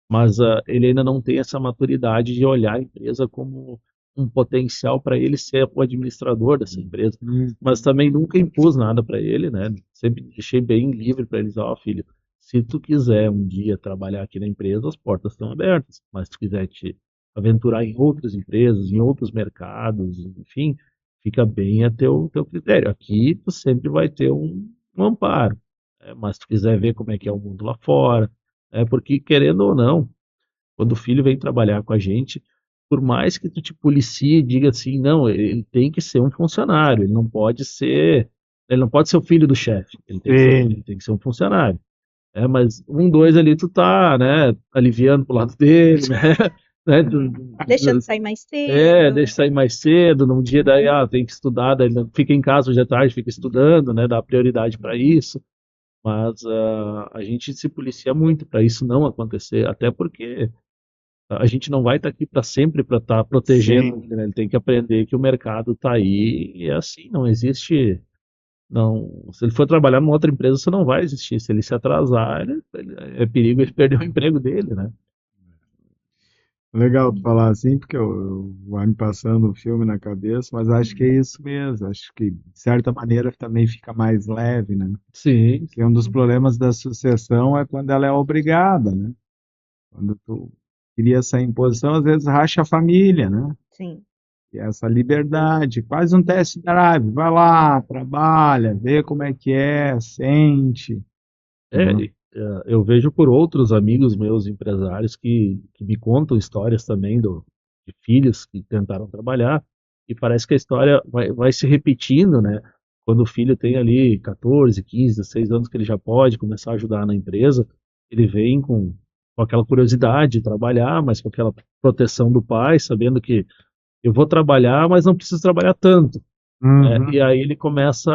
Mas ele ainda não tem essa maturidade de olhar a empresa como um potencial para ele ser o administrador dessa empresa. Mas também nunca impus nada para ele, né? Sempre deixei bem livre para eles, ó, filho, se tu quiser um dia trabalhar aqui na empresa, as portas estão abertas. Mas se tu quiser te aventurar em outras empresas, em outros mercados, enfim, fica bem a teu critério. Aqui tu sempre vai ter um amparo. Mas se tu quiser ver como é que é o mundo lá fora, porque querendo ou não, quando o filho vem trabalhar com a gente, por mais que tu te policie e diga assim, não, ele tem que ser um funcionário, ele não pode ser o filho do chefe, ele tem que ser um funcionário. Mas dois ali tu tá, né, aliviando pro lado dele, né, Deixando sair mais cedo. deixa sair mais cedo, num dia daí, tem que estudar, daí fica em casa hoje à tarde, fica estudando, né, dá prioridade para isso. Mas a gente se policia muito para isso não acontecer, até porque a gente não vai estar aqui para sempre para estar protegendo, né? Ele tem que aprender que o mercado está aí e é assim, não existe. Não, se ele for trabalhar numa outra empresa, isso não vai existir. Se ele se atrasar, é perigo ele perder o emprego dele, né? Legal tu falar assim, porque eu vai me passando o filme na cabeça, mas acho que é isso mesmo. Acho que, de certa maneira, também fica mais leve, né? Sim. Porque um dos problemas da sucessão é quando ela é obrigada, né? Quando tu cria essa imposição, às vezes racha a família, né? Sim. E essa liberdade, quase um test drive, vai lá, trabalha, vê como é que é, sente. Eu vejo por outros amigos meus empresários que me contam histórias também de filhos que tentaram trabalhar e parece que a história vai se repetindo, né? Quando o filho tem ali 14, 15, 16 anos que ele já pode começar a ajudar na empresa, ele vem com aquela curiosidade de trabalhar, mas com aquela proteção do pai, sabendo que eu vou trabalhar, mas não preciso trabalhar tanto. E aí ele começa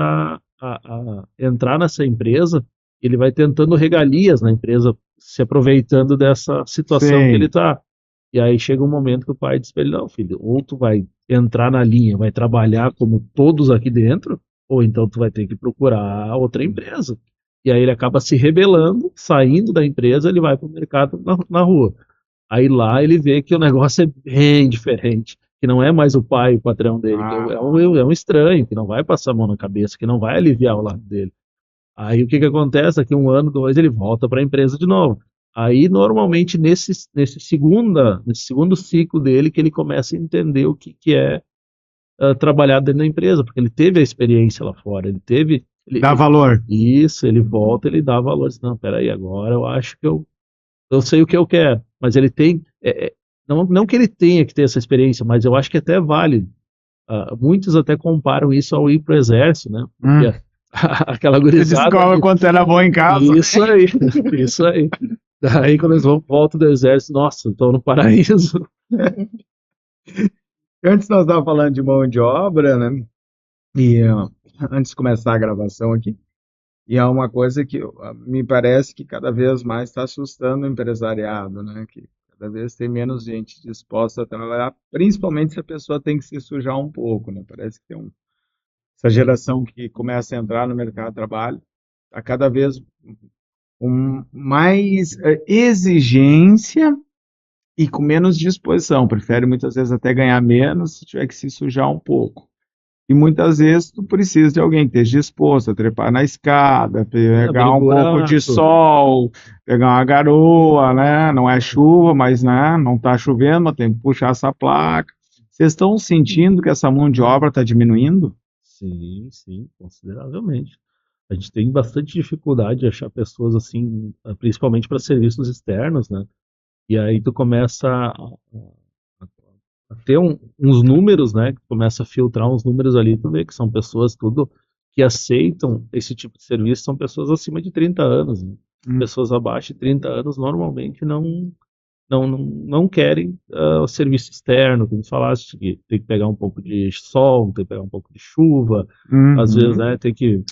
a entrar nessa empresa, ele vai tentando regalias na empresa, se aproveitando dessa situação que ele está. E aí chega um momento que o pai diz para ele, não, filho, ou tu vai entrar na linha, vai trabalhar como todos aqui dentro, ou então tu vai ter que procurar outra empresa. E aí ele acaba se rebelando, saindo da empresa, ele vai para o mercado na rua. Aí lá ele vê que o negócio é bem diferente, que não é mais o pai, o patrão dele, que é um estranho, que não vai passar a mão na cabeça, que não vai aliviar o lado dele. Aí o que acontece? Daqui 1 ano, 2, ele volta para a empresa de novo. Aí, normalmente, nesse segundo ciclo dele, que ele começa a entender o que é trabalhar dentro da empresa, porque ele teve a experiência lá fora, Dá valor. Isso, ele volta, ele dá valor. Diz, não, peraí, agora eu acho que eu sei o que eu quero. Mas ele tem, não que ele tenha que ter essa experiência, mas eu acho que até é válido. Muitos até comparam isso ao ir para o exército, né? Porque aquela Você gurizada... descobre quanto era bom em casa. Isso aí, isso aí. Daí quando eles voltam do exército, nossa, estou no paraíso. Antes nós estávamos falando de mão de obra, né? E antes de começar a gravação aqui, e é uma coisa que me parece que cada vez mais está assustando o empresariado, né? Que cada vez tem menos gente disposta a trabalhar, principalmente se a pessoa tem que se sujar um pouco, né? Parece que tem essa geração que começa a entrar no mercado de trabalho, está cada vez mais exigência e com menos disposição. Prefere muitas vezes até ganhar menos se tiver que se sujar um pouco. E muitas vezes tu precisa de alguém que esteja disposto a trepar na escada, pegar um pouco de sol, pegar uma garoa, né? Não é chuva, mas né? Não está chovendo, mas tem que puxar essa placa. Vocês estão sentindo que essa mão de obra está diminuindo? Sim, consideravelmente. A gente tem bastante dificuldade de achar pessoas assim, principalmente para serviços externos, né? E aí tu começa a ter uns números, né? Começa a filtrar uns números ali, tu vê que são pessoas tudo que aceitam esse tipo de serviço, são pessoas acima de 30 anos, né? Pessoas abaixo de 30 anos normalmente não querem o serviço externo, como falaste, que tem que pegar um pouco de sol, tem que pegar um pouco de chuva, às vezes, né, tem que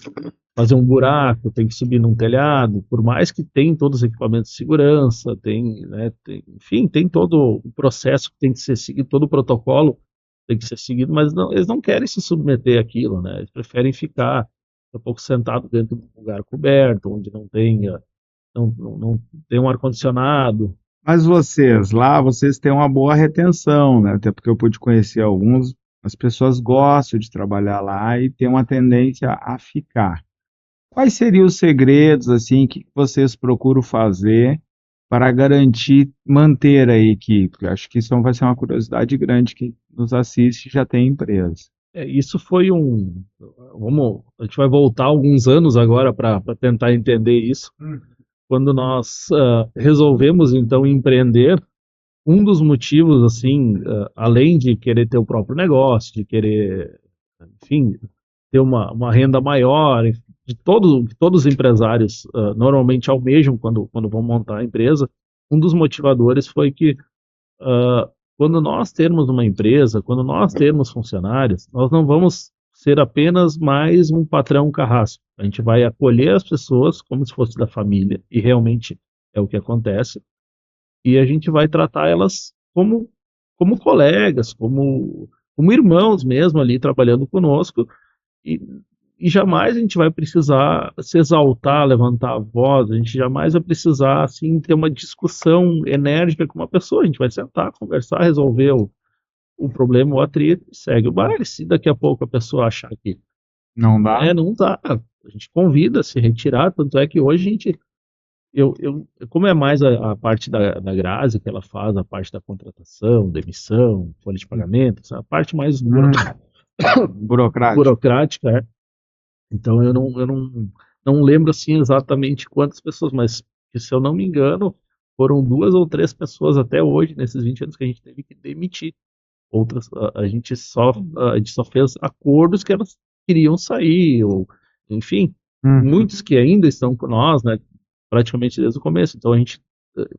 fazer um buraco, tem que subir num telhado, por mais que tem todos os equipamentos de segurança, enfim, tem todo o processo que tem que ser seguido, todo o protocolo tem que ser seguido, mas eles não querem se submeter àquilo, né? Eles preferem ficar um pouco sentado dentro de um lugar coberto, onde não tem um ar-condicionado. Mas vocês têm uma boa retenção, né? Até porque eu pude conhecer alguns, as pessoas gostam de trabalhar lá e têm uma tendência a ficar. Quais seriam os segredos, assim, que vocês procuram fazer para garantir, manter a equipe? Eu acho que isso vai ser uma curiosidade grande que nos assiste e já tem empresa. Isso foi a gente vai voltar alguns anos agora para tentar entender isso. Quando nós resolvemos, então, empreender, um dos motivos, assim, além de querer ter o próprio negócio, de querer, enfim, ter uma renda maior, de que todos os empresários normalmente almejam quando vão montar a empresa, um dos motivadores foi que quando nós termos uma empresa, quando nós termos funcionários, nós não vamos ser apenas mais um patrão carrasco. A gente vai acolher as pessoas como se fosse da família, e realmente é o que acontece, e a gente vai tratar elas como colegas, como irmãos mesmo ali trabalhando conosco, e jamais a gente vai precisar se exaltar, levantar a voz, a gente jamais vai precisar assim, ter uma discussão enérgica com uma pessoa, a gente vai sentar, conversar, resolver o problema, o atrito, segue o baile. Se daqui a pouco a pessoa achar que não dá, não dá, a gente convida a se retirar, tanto é que hoje a gente, como é mais a parte da Grazi que ela faz, a parte da contratação, demissão, folha de pagamento, a parte mais burocrática, então eu não lembro assim exatamente quantas pessoas, mas se eu não me engano, foram 2 ou 3 pessoas até hoje, nesses 20 anos, que a gente teve que demitir. Outras, a gente só fez acordos que elas queriam sair, ou, enfim, muitos que ainda estão com nós, né, praticamente desde o começo. Então a gente,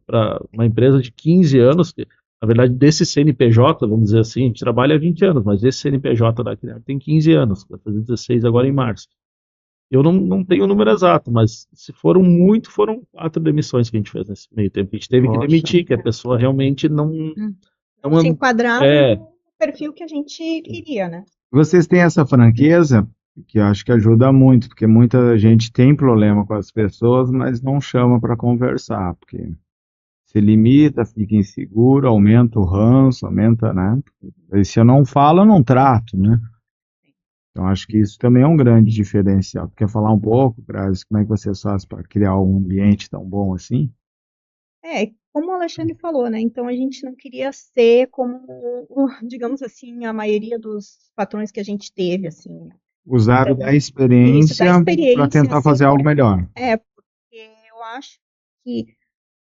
para uma empresa de 15 anos, que, na verdade, desse CNPJ, vamos dizer assim, a gente trabalha há 20 anos, mas esse CNPJ da Criar tem 15 anos, vai fazer 16 agora em março. Eu não tenho o número exato, mas se foram 4 demissões que a gente fez nesse meio tempo. A gente teve que demitir, que a pessoa realmente não se enquadrava no perfil que a gente queria, né? Vocês têm essa franqueza, que eu acho que ajuda muito, porque muita gente tem problema com as pessoas, mas não chama para conversar, porque se limita, fica inseguro, aumenta o ranço, aumenta, né? E se eu não falo, eu não trato, né? Então, acho que isso também é um grande diferencial. Tu quer falar um pouco, Grazi, como é que você faz para criar um ambiente tão bom assim? Como o Alexandre falou, né? Então a gente não queria ser como, digamos assim, a maioria dos patrões que a gente teve, assim. Usar da Então, isso, da experiência para experiência, tentar assim, fazer algo melhor. porque eu acho que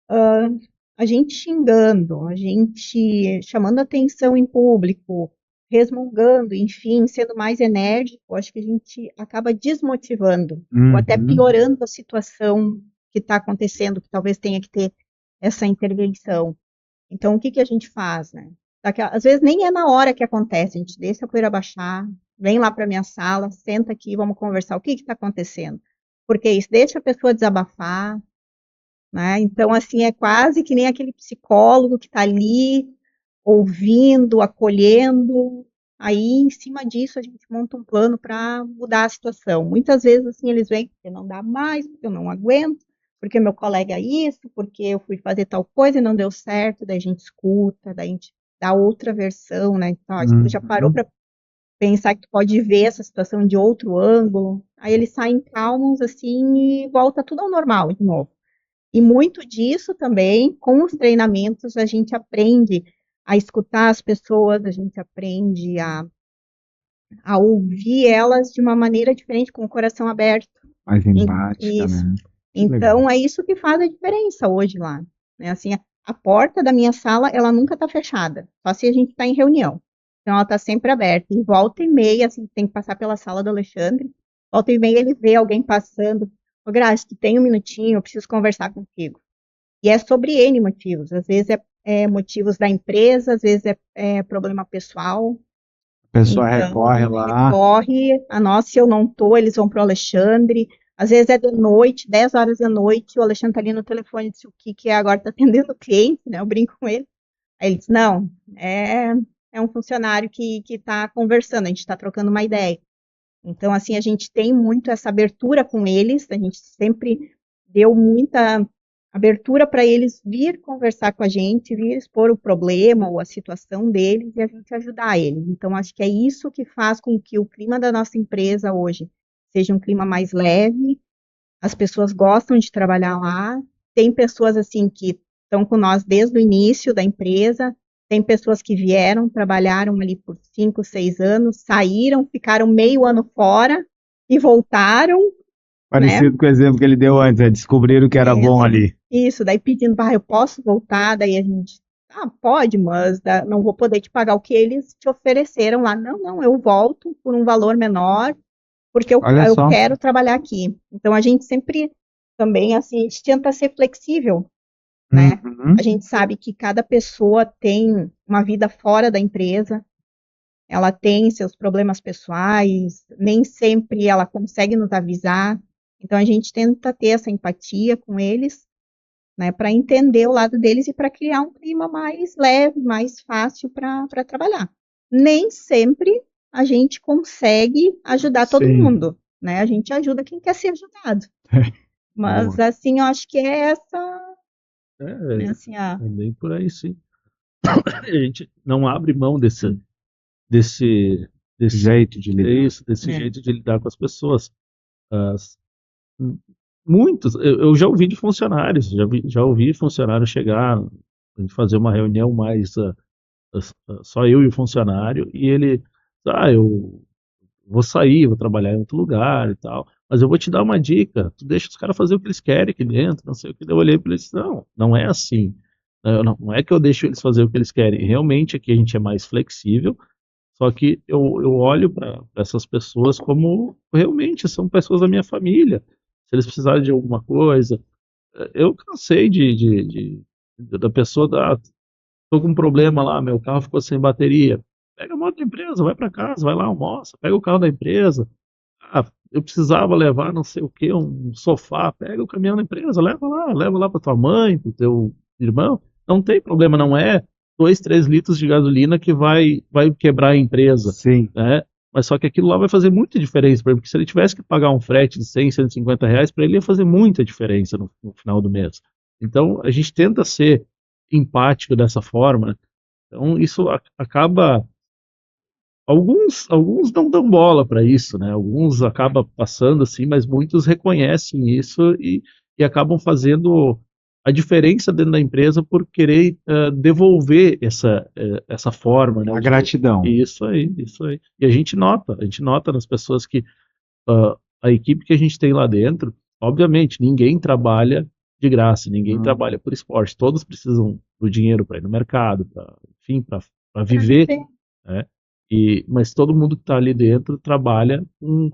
ah, a gente xingando, a gente chamando atenção em público, resmungando, enfim, sendo mais enérgico, acho que a gente acaba desmotivando, ou até Uhum. piorando a situação que está acontecendo, que talvez tenha que ter essa intervenção. Então, o que que a gente faz, né? Às vezes nem é na hora que acontece, a gente deixa a poeira baixar, vem lá para minha sala, senta aqui, vamos conversar. O que que está acontecendo? Porque isso deixa a pessoa desabafar, né? Então, assim, é quase que nem aquele psicólogo que está ali ouvindo, acolhendo. Aí, em cima disso, a gente monta um plano para mudar a situação. Muitas vezes, assim, eles vêm porque não dá mais, porque eu não aguento, porque meu colega é isso, porque eu fui fazer tal coisa e não deu certo. Daí a gente escuta, daí a gente dá outra versão, né? Então, ó, tu já parou Uhum. para pensar que tu pode ver essa situação de outro ângulo. Aí eles saem calmos, assim, e volta tudo ao normal de novo. E muito disso também, com os treinamentos, a gente aprende a escutar as pessoas, a gente aprende a ouvir elas de uma maneira diferente, com o coração aberto. Mais empática, Isso. né? Que legal. Então, é isso que faz a diferença hoje lá. Né? Assim, a porta da minha sala, ela nunca está fechada, só se a gente está em reunião. Então, ela está sempre aberta. E volta e meia, assim, tem que passar pela sala do Alexandre. Volta e meia, ele vê alguém passando. Ô, Graça, tu tem um minutinho, eu preciso conversar contigo. E é sobre N motivos. Às vezes é motivos da empresa, às vezes é problema pessoal. A pessoa recorre Então, lá. recorre a nós, se eu não estou, eles vão para o Alexandre. Às vezes é de noite, 10 horas da noite, o Alexandre está ali no telefone e disse o que é agora, está atendendo o cliente, né? Eu brinco com ele. Aí ele diz, não, é um funcionário que está conversando, a gente está trocando uma ideia. Então, assim, a gente tem muito essa abertura com eles, a gente sempre deu muita abertura para eles vir conversar com a gente, vir expor o problema ou a situação deles e a gente ajudar eles. Então, acho que é isso que faz com que o clima da nossa empresa hoje seja um clima mais leve, as pessoas gostam de trabalhar lá, tem pessoas assim que estão com nós desde o início da empresa, tem pessoas que vieram, trabalharam ali por 5, 6 anos, saíram, ficaram meio ano fora e voltaram, né? Parecido com o exemplo que ele deu antes, descobriram que era bom ali. Isso, daí pedindo, eu posso voltar, daí a gente, pode, mas não vou poder te pagar o que eles te ofereceram lá. Não, não, eu volto por um valor menor, porque Olha eu só. quero trabalhar aqui. Então a gente sempre também, assim, a gente tenta ser flexível, né? Uhum. A gente sabe que cada pessoa tem uma vida fora da empresa, ela tem seus problemas pessoais, nem sempre ela consegue nos avisar. Então a gente tenta ter essa empatia com eles, né, para entender o lado deles e para criar um clima mais leve, mais fácil para trabalhar. Nem sempre a gente consegue ajudar todo Sim. mundo, né? A gente ajuda quem quer ser ajudado. Mas Boa. assim, eu acho que é essa, É, assim, é bem por aí, sim. A gente não abre mão desse, Jeito de lidar. desse jeito de lidar com as pessoas. As- muitos, eu já ouvi de funcionários, já ouvi funcionário chegar, a gente fazer uma reunião mais só eu e o funcionário, e ele, eu vou sair, vou trabalhar em outro lugar e tal, mas eu vou te dar uma dica, tu deixa os caras fazer o que eles querem aqui dentro, não sei o que. Eu olhei para eles e disse, não, não é assim. Não é que eu deixo eles fazer o que eles querem, realmente aqui a gente é mais flexível, só que eu olho para essas pessoas como realmente são pessoas da minha família. Se eles precisarem de alguma coisa, eu cansei da pessoa dar, tô com um problema lá, meu carro ficou sem bateria. Pega a moto da empresa, vai para casa, vai lá, almoça, pega o carro da empresa. Eu precisava levar não sei o que, um sofá, pega o caminhão da empresa, leva lá para tua mãe, pro teu irmão. Não tem problema, não é 2, 3 litros de gasolina que vai quebrar a empresa, Sim. né? Mas só que aquilo lá vai fazer muita diferença para ele, porque se ele tivesse que pagar um frete de 100, 150 reais, para ele ia fazer muita diferença no final do mês. Então, a gente tenta ser empático dessa forma, né? Então, isso acaba. Alguns não dão bola para isso, né? Alguns acabam passando assim, mas muitos reconhecem isso e acabam fazendo a diferença dentro da empresa por querer devolver essa forma, né? A gratidão. Isso aí, isso aí. E a gente nota nas pessoas que a equipe que a gente tem lá dentro, obviamente, ninguém trabalha de graça, ninguém trabalha por esporte, todos precisam do dinheiro para ir no mercado, enfim, para Pra viver, viver. né? Mas todo mundo que está ali dentro trabalha com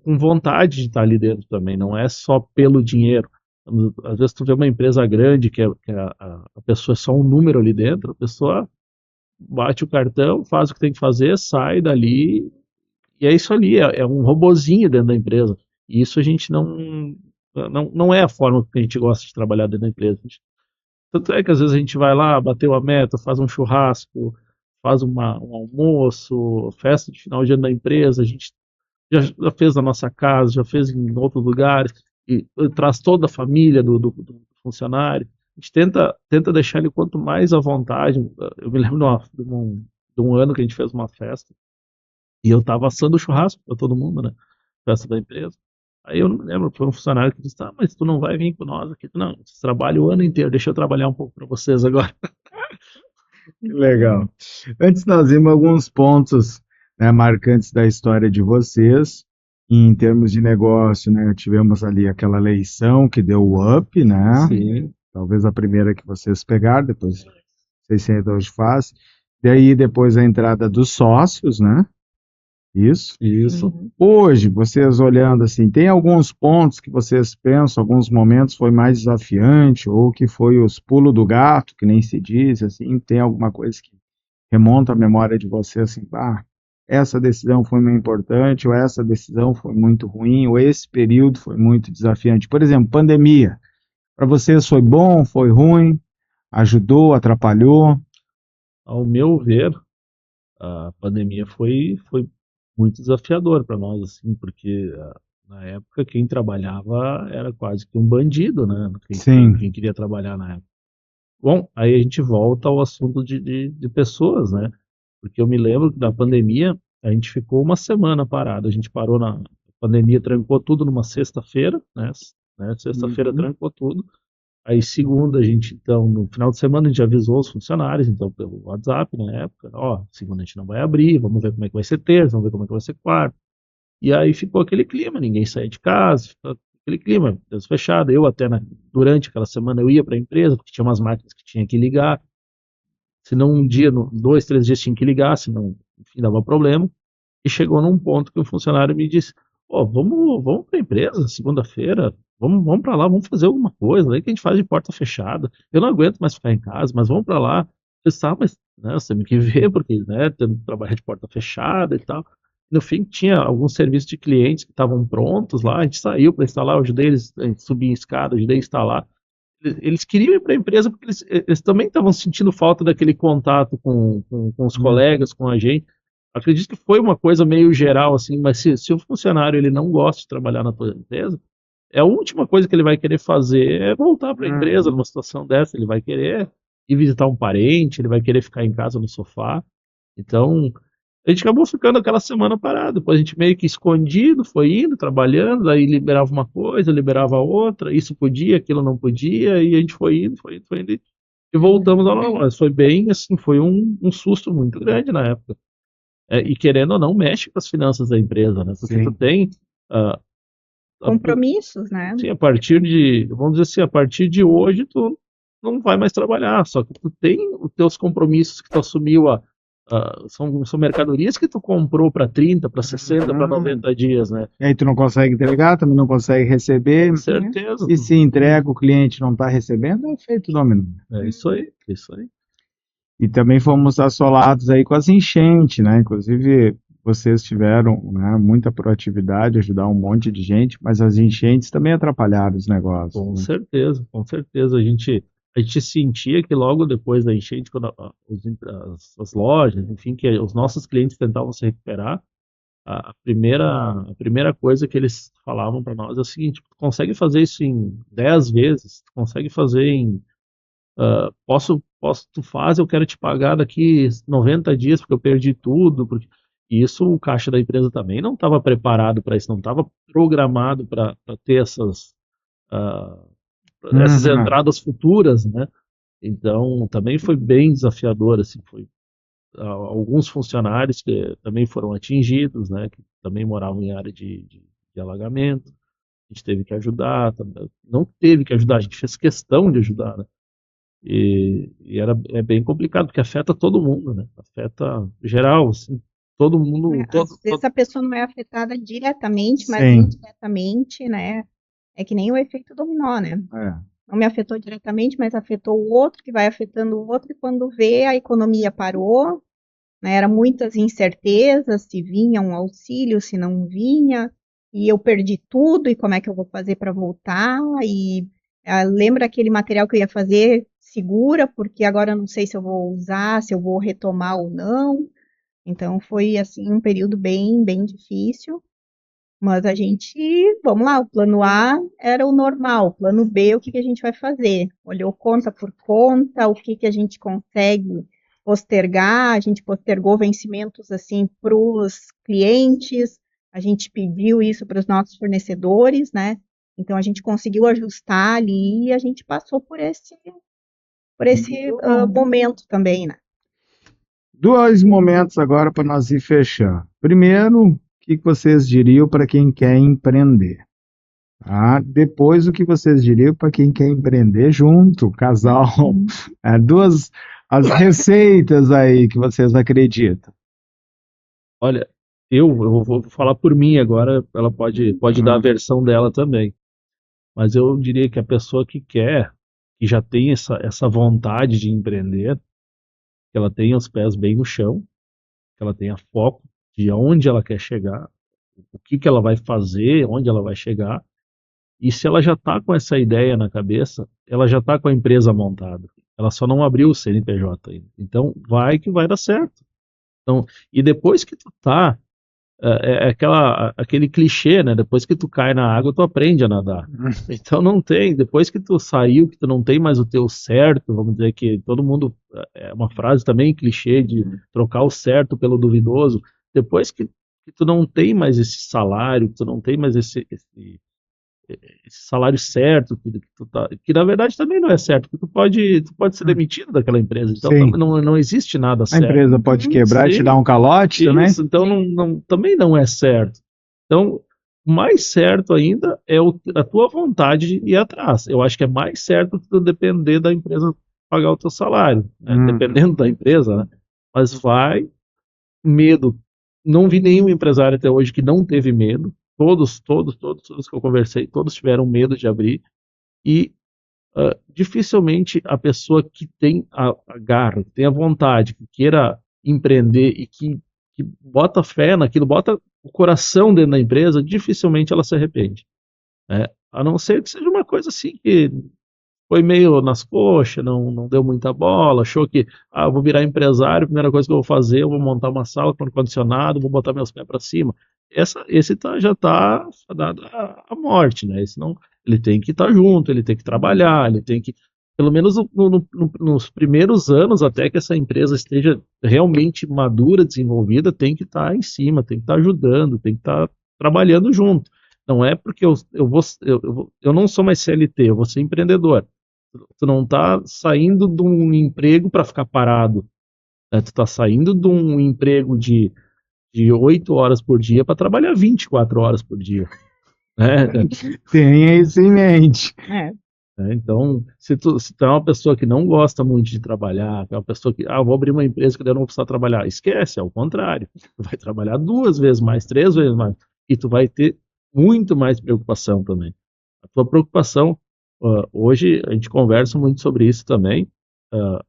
vontade de estar ali dentro também, não é só pelo dinheiro. Às vezes tu vê uma empresa grande que a pessoa é só um número ali dentro, a pessoa bate o cartão, faz o que tem que fazer, sai dali e é isso ali, é um robozinho dentro da empresa. E isso a gente não é a forma que a gente gosta de trabalhar dentro da empresa. Tanto é que às vezes a gente vai lá, bateu a meta, faz um churrasco, faz um almoço, festa de final de ano da empresa, a gente já fez na nossa casa, já fez em outros lugares, e traz toda a família do funcionário. A gente tenta deixar ele quanto mais à vontade. Eu me lembro de um ano que a gente fez uma festa, e eu tava assando churrasco para todo mundo, né? Festa da empresa. Aí eu não lembro, foi um funcionário que disse, mas tu não vai vir com nós aqui. Não, vocês trabalham o ano inteiro, deixa eu trabalhar um pouco para vocês agora. Que legal. Antes nós vimos alguns pontos, né, marcantes da história de vocês. Em termos de negócio, né, tivemos ali aquela eleição que deu o up, né? Sim. Talvez a primeira que vocês pegaram, depois não sei se ainda hoje faz. Daí depois a entrada dos sócios, né? Isso. Isso. Hoje, vocês olhando assim, tem alguns pontos que vocês pensam, alguns momentos foi mais desafiante, ou que foi os pulos do gato, que nem se diz, assim, tem alguma coisa que remonta à memória de vocês, assim, essa decisão foi muito importante, ou essa decisão foi muito ruim, ou esse período foi muito desafiante. Por exemplo, pandemia. Para vocês foi bom, foi ruim, ajudou, atrapalhou? Ao meu ver, a pandemia foi muito desafiador para nós, assim, porque na época quem trabalhava era quase que um bandido, né? Sim. Quem queria trabalhar na época. Bom, aí a gente volta ao assunto de pessoas, né? Porque eu me lembro que da pandemia a gente ficou uma semana parado. A gente parou na a pandemia, trancou tudo numa sexta-feira, né? Sexta-feira Uhum. trancou tudo. Aí segunda a gente, então, no final de semana a gente avisou os funcionários, então, pelo WhatsApp na época, segunda a gente não vai abrir, vamos ver como é que vai ser terça, vamos ver como é que vai ser quarta. E aí ficou aquele clima, ninguém saía de casa, ficou aquele clima, empresa fechada. Eu até, durante aquela semana, eu ia para a empresa, porque tinha umas máquinas que tinha que ligar, se não um dia, 2, 3 dias tinha que ligar, senão, enfim, dava problema. E chegou num ponto que um funcionário me disse, vamos para a empresa, segunda-feira, vamos para lá, vamos fazer alguma coisa, aí que a gente faz de porta fechada. Eu não aguento mais ficar em casa, mas vamos para lá. Eu disse, mas né, você tem que ver, porque né, tendo que trabalhar de porta fechada e tal. No fim, tinha alguns serviços de clientes que estavam prontos lá, a gente saiu para instalar, eu ajudei eles a subir a escada, ajudei a instalar. Eles queriam ir para a empresa porque eles também estavam sentindo falta daquele contato com os colegas, com a gente. Acredito que foi uma coisa meio geral, assim, mas se o funcionário ele não gosta de trabalhar na tua empresa, a última coisa que ele vai querer fazer é voltar para a empresa numa situação dessa. Ele vai querer ir visitar um parente, ele vai querer ficar em casa no sofá. Então, a gente acabou ficando aquela semana parado. Depois a gente meio que escondido, foi indo, trabalhando, aí liberava uma coisa, liberava outra, isso podia, aquilo não podia, e a gente foi indo, foi indo, foi indo, e voltamos ao normal. Mas foi bem, assim, foi um susto muito grande na época. E querendo ou não, mexe com as finanças da empresa, né? Porque tu Sim. tem, ah, Compromissos, né? sim, vamos dizer assim, a partir de hoje tu não vai mais trabalhar, só que tu tem os teus compromissos que tu assumiu, são mercadorias que tu comprou para 30, para 60, para 90 dias, né? E aí tu não consegue entregar, também não consegue receber, Com certeza. e se entrega, o cliente não está recebendo, é feito domínio. É isso aí, é isso aí. E também fomos assolados aí com as enchentes, né? Inclusive, vocês tiveram, né, muita proatividade, ajudar um monte de gente, mas as enchentes também atrapalharam os negócios, Com né? certeza, com certeza. A gente sentia que logo depois da enchente, quando as lojas, enfim, que os nossos clientes tentavam se recuperar, a primeira coisa que eles falavam para nós é o seguinte: tu consegue fazer isso em 10 vezes, tu consegue fazer em. Tu faz, eu quero te pagar daqui 90 dias porque eu perdi tudo. E isso o caixa da empresa também não estava preparado para isso, não estava programado para ter ah, essas Uhum. entradas futuras, né? Então também foi bem desafiador, assim, alguns funcionários que também foram atingidos, né, que também moravam em área de alagamento. A gente teve que ajudar, não teve que ajudar, a gente fez questão de ajudar, né? É bem complicado, porque afeta todo mundo, né? Afeta geral, assim, todo mundo, Às vezes a pessoa não é afetada diretamente, mas Sim. indiretamente, né? É que nem o efeito dominó, né? É. Não me afetou diretamente, mas afetou o outro, que vai afetando o outro, e quando vê, a economia parou, né? Era muitas incertezas, se vinha um auxílio, se não vinha, e eu perdi tudo, e como é que eu vou fazer para voltar? E lembra aquele material que eu ia fazer? Segura, porque agora eu não sei se eu vou usar, se eu vou retomar ou não. Então foi assim um período bem, bem difícil. Mas a gente, vamos lá, o plano A era o normal, o plano B, o que que a gente vai fazer? Olhou conta por conta, o que que a gente consegue postergar, a gente postergou vencimentos assim para os clientes, a gente pediu isso para os nossos fornecedores, né? Então a gente conseguiu ajustar ali e a gente passou por esse momento também, né? Dois momentos agora para nós ir fechando. Primeiro, o que vocês diriam para quem quer empreender? Tá? Depois, o que vocês diriam para quem quer empreender junto, casal? As receitas aí que vocês acreditam. Olha, eu vou falar por mim agora, ela pode dar a versão dela também. Mas eu diria que a pessoa que quer, que já tem essa vontade de empreender, que ela tenha os pés bem no chão, que ela tenha foco de onde ela quer chegar, o que que ela vai fazer, onde ela vai chegar. E se ela já está com essa ideia na cabeça, ela já está com a empresa montada. Ela só não abriu o CNPJ ainda. Então, vai que vai dar certo. Então, e depois que tu tá, aquele clichê, né? Depois que tu cai na água, tu aprende a nadar. Então não tem, depois que tu saiu, que tu não tem mais o teu certo, vamos dizer que todo mundo, é uma frase também clichê de trocar o certo pelo duvidoso. Depois que tu não tem mais esse salário, que tu não tem mais esse salário certo, que na verdade também não é certo, porque tu pode ser demitido daquela empresa, então Sim. não existe nada A certo. empresa pode quebrar e te Sim, dar um calote também? isso, então também não é certo. Então, mais certo ainda é a tua vontade de ir atrás. Eu acho que é mais certo tu depender da empresa pagar o teu salário, né? Dependendo da empresa, né? Mas vai, medo. Não vi nenhum empresário até hoje que não teve medo. Todos que eu conversei, todos tiveram medo de abrir. E dificilmente a pessoa que tem a garra, que tem a vontade, que queira empreender e que bota fé naquilo, bota o coração dentro da empresa, dificilmente ela se arrepende, né? A não ser que seja uma coisa assim que foi meio nas coxas, não deu muita bola, achou que eu vou virar empresário, a primeira coisa que eu vou fazer, eu vou montar uma sala com ar-condicionado, vou botar meus pés para cima. Esse já está dado à morte, né? Esse não, ele tem que estar junto, ele tem que trabalhar, ele tem que, pelo menos nos primeiros anos, até que essa empresa esteja realmente madura, desenvolvida, tem que estar em cima, tem que estar ajudando, tem que estar trabalhando junto. Não é porque eu não sou mais CLT, eu vou ser empreendedor. Tu não tá saindo de um emprego para ficar parado, né? Tu tá saindo de um emprego de 8 horas por dia para trabalhar 24 horas por dia, né? Tenha isso em mente. Então, se tu é uma pessoa que não gosta muito de trabalhar, que é uma pessoa que, vou abrir uma empresa que daí eu não vou precisar trabalhar, esquece, é o contrário. Tu vai trabalhar 2 vezes mais, 3 vezes mais, e tu vai ter muito mais preocupação também. A tua preocupação, hoje a gente conversa muito sobre isso também.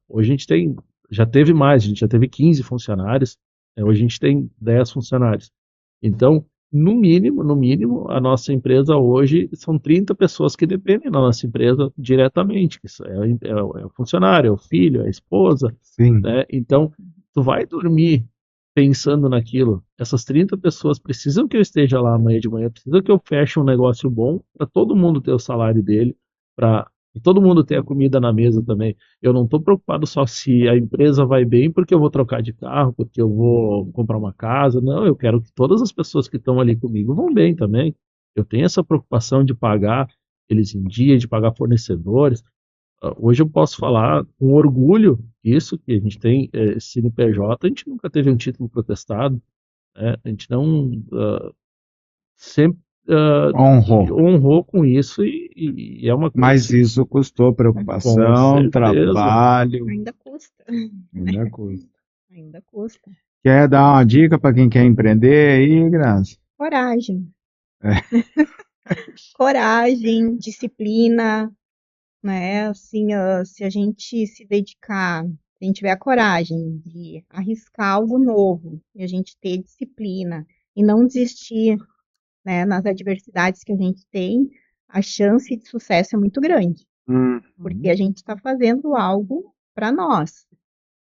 Hoje a gente já teve mais, a gente já teve 15 funcionários, hoje a gente tem 10 funcionários. Então, no mínimo, a nossa empresa hoje são 30 pessoas que dependem da nossa empresa diretamente, que é o funcionário, é o filho, é a esposa, Sim. né? Então, tu vai dormir pensando naquilo. Essas 30 pessoas precisam que eu esteja lá amanhã de manhã, precisam que eu feche um negócio bom para todo mundo ter o salário dele, para todo mundo ter a comida na mesa também. Eu não estou preocupado só se a empresa vai bem porque eu vou trocar de carro, porque eu vou comprar uma casa. Não, eu quero que todas as pessoas que estão ali comigo vão bem também. Eu tenho essa preocupação de pagar eles em dia, de pagar fornecedores. Hoje eu posso falar com orgulho isso, que a gente tem CNPJ, a gente nunca teve um título protestado, né? A gente não sempre Honrou. honrou com isso e é uma coisa Mas assim, isso custou com preocupação, certeza. trabalho, Ainda custa, ainda custa. ainda custa. Quer dar uma dica para quem quer empreender aí, Graça? Coragem, É. coragem, disciplina, né? Assim, se a gente se dedicar, se a gente tiver a coragem de arriscar algo novo, e a gente ter disciplina e não desistir, né, nas adversidades que a gente tem, a chance de sucesso é muito grande, porque a gente está fazendo algo para nós,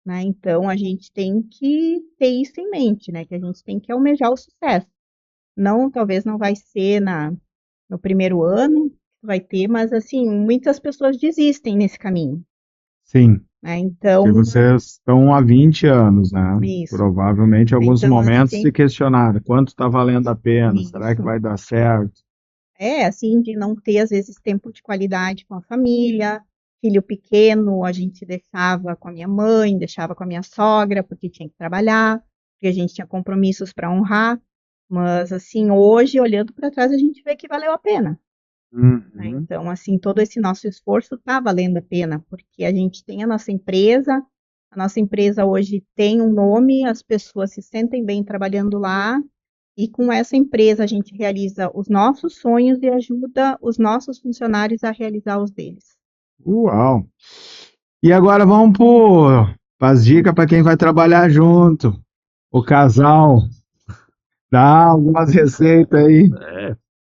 né? Então a gente tem que ter isso em mente, né? Que a gente tem que almejar o sucesso. Não, talvez não vai ser no primeiro ano, vai ter, mas assim, muitas pessoas desistem nesse caminho, Sim, né? que Então, vocês estão há 20 anos, né? isso. Provavelmente, em alguns Então, momentos assim, se questionaram quanto está valendo a pena, será que isso. vai dar certo? Assim, de não ter, às vezes, tempo de qualidade com a família, filho pequeno, a gente deixava com a minha mãe, deixava com a minha sogra, porque tinha que trabalhar, porque a gente tinha compromissos para honrar. Mas, assim, hoje, olhando para trás, a gente vê que valeu a pena, né? Uhum. Então, assim, todo esse nosso esforço está valendo a pena, porque a gente tem a nossa empresa hoje tem um nome, as pessoas se sentem bem trabalhando lá, e com essa empresa a gente realiza os nossos sonhos e ajuda os nossos funcionários a realizar os deles. Uau! E agora vamos para as dicas para quem vai trabalhar junto, o casal. Dá algumas receitas aí.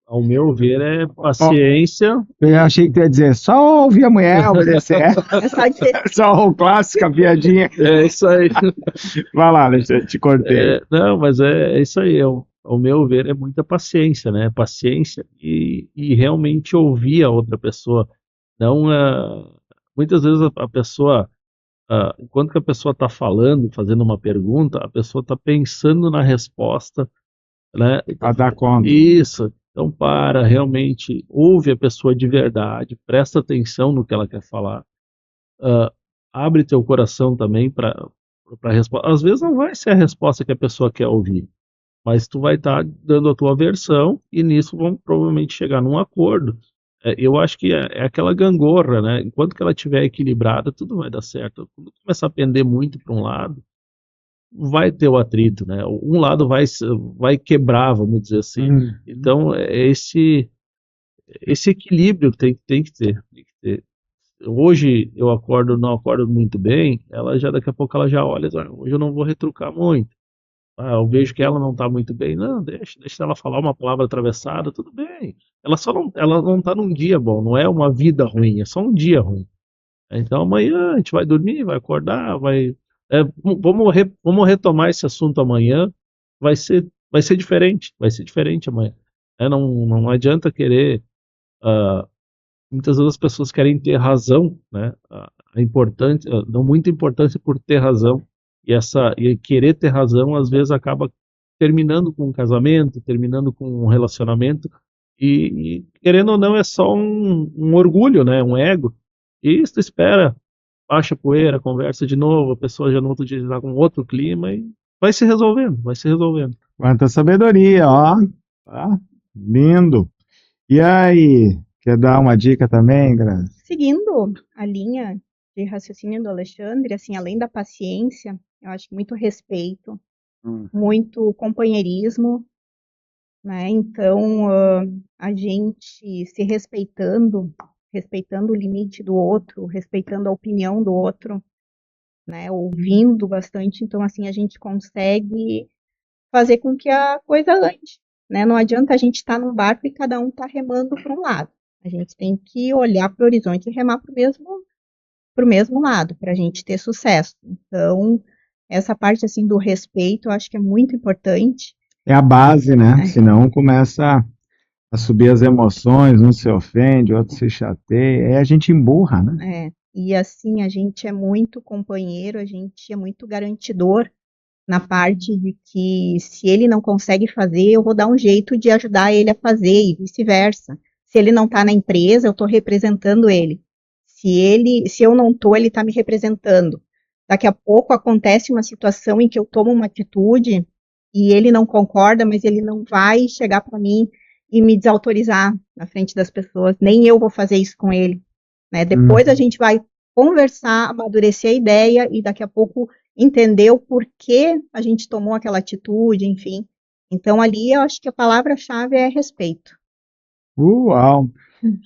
Ao meu ver, é Ó, paciência. eu achei que tu ia dizer, só ouvir a mulher obedecer. É só dizer Só o clássico, a piadinha. É isso aí. Vai lá, Alexandre, te cortei. Não, mas é isso aí. Ao meu ver, é muita paciência, né? Paciência e realmente ouvir a outra pessoa. Não, muitas vezes a pessoa, enquanto que a pessoa está falando, fazendo uma pergunta, a pessoa está pensando na resposta, né? Para dar conta. Isso. Então, realmente, ouve a pessoa de verdade, presta atenção no que ela quer falar, ah, abre teu coração também para resposta. Às vezes não vai ser a resposta que a pessoa quer ouvir, mas tu vai estar dando a tua versão e nisso vão provavelmente chegar num acordo. Eu acho que é aquela gangorra, né? Enquanto que ela estiver equilibrada, tudo vai dar certo. Quando começar a pender muito para um lado, vai ter o atrito, né? Um lado vai quebrar, vamos dizer assim. Então, é esse equilíbrio que tem que ter. Tem que ter. Hoje eu acordo, não acordo muito bem, ela já daqui a pouco ela já olha, hoje eu não vou retrucar muito. Eu vejo que ela não está muito bem, não, deixa ela falar uma palavra atravessada, tudo bem. Ela não está num dia bom, não é uma vida ruim, é só um dia ruim. Então amanhã a gente vai dormir, vai acordar, vamos retomar esse assunto amanhã, vai ser diferente amanhã. Não adianta querer, muitas vezes as pessoas querem ter razão, né? A importância, dão muita importância por ter razão e querer ter razão às vezes acaba terminando com um casamento, terminando com um relacionamento e querendo ou não é só um orgulho, né? Um ego. E isso espera, baixa a poeira, conversa de novo, a pessoa já no outro dia está com outro clima e vai se resolvendo, vai se resolvendo. Quanta sabedoria, ó. Tá? Lindo. E aí, quer dar uma dica também, Graça? seguindo a linha de raciocínio do Alexandre, assim, além da paciência, eu acho que muito respeito, muito companheirismo, né? Então, a gente se respeitando, respeitando o limite do outro, respeitando a opinião do outro, né? Ouvindo bastante, então, assim, a gente consegue fazer com que a coisa ande, né? Não adianta a gente estar num barco e cada um tá remando para um lado. A gente tem que olhar para o horizonte e remar para o mesmo lado, para a gente ter sucesso. Então, essa parte assim do respeito, eu acho que é muito importante. É a base, né? Senão começa a subir as emoções, um se ofende, outro se chateia, aí a gente emburra, né? E assim, a gente é muito companheiro, a gente é muito garantidor na parte de que se ele não consegue fazer, eu vou dar um jeito de ajudar ele a fazer e vice-versa. Se ele não está na empresa, eu estou representando ele. Se eu não estou, ele está me representando. Daqui a pouco acontece uma situação em que eu tomo uma atitude e ele não concorda, mas ele não vai chegar para mim e me desautorizar na frente das pessoas. Nem eu vou fazer isso com ele. Né? Depois a gente vai conversar, amadurecer a ideia e daqui a pouco entender o porquê a gente tomou aquela atitude, enfim. Então ali eu acho que a palavra-chave é respeito. Uau!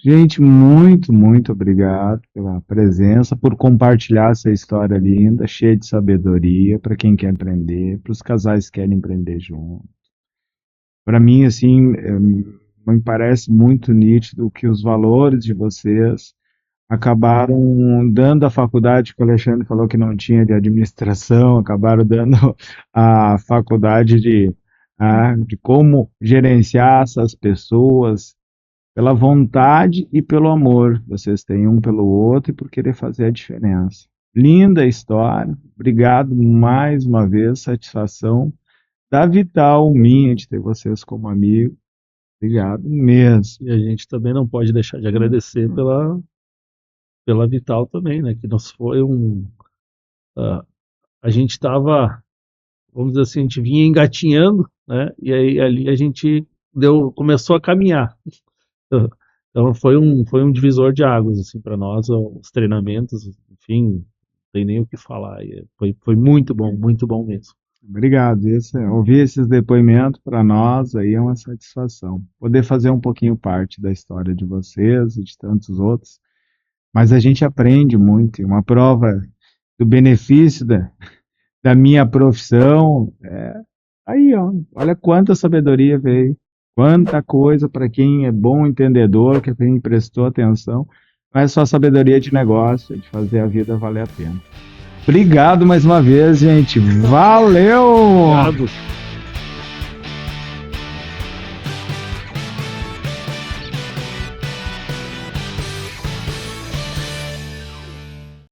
Gente, muito, muito obrigado pela presença, por compartilhar essa história linda, cheia de sabedoria, para quem quer empreender, para os casais que querem empreender juntos. Para mim, assim, me parece muito nítido que os valores de vocês acabaram dando a faculdade que o Alexandre falou que não tinha de administração, acabaram dando a faculdade de como gerenciar essas pessoas pela vontade e pelo amor que vocês têm um pelo outro e por querer fazer a diferença. Linda história, obrigado mais uma vez, satisfação da Vital minha de ter vocês como amigo. Obrigado mesmo. E a gente também não pode deixar de agradecer pela Vital também, né? Que nos foi a gente estava, vamos dizer assim, a gente vinha engatinhando, né? E aí ali a gente começou a caminhar. Então foi um divisor de águas assim para nós, os treinamentos, enfim, não tem nem o que falar. Foi muito bom mesmo. Obrigado. Ouvir esses depoimentos para nós aí é uma satisfação. Poder fazer um pouquinho parte da história de vocês e de tantos outros. Mas a gente aprende muito. E uma prova do benefício da minha profissão aí, ó. Olha quanta sabedoria veio. Quanta coisa para quem é bom entendedor, que quem prestou atenção. Não é só sabedoria de negócio, é de fazer a vida valer a pena. Obrigado mais uma vez, gente. Valeu! Obrigado.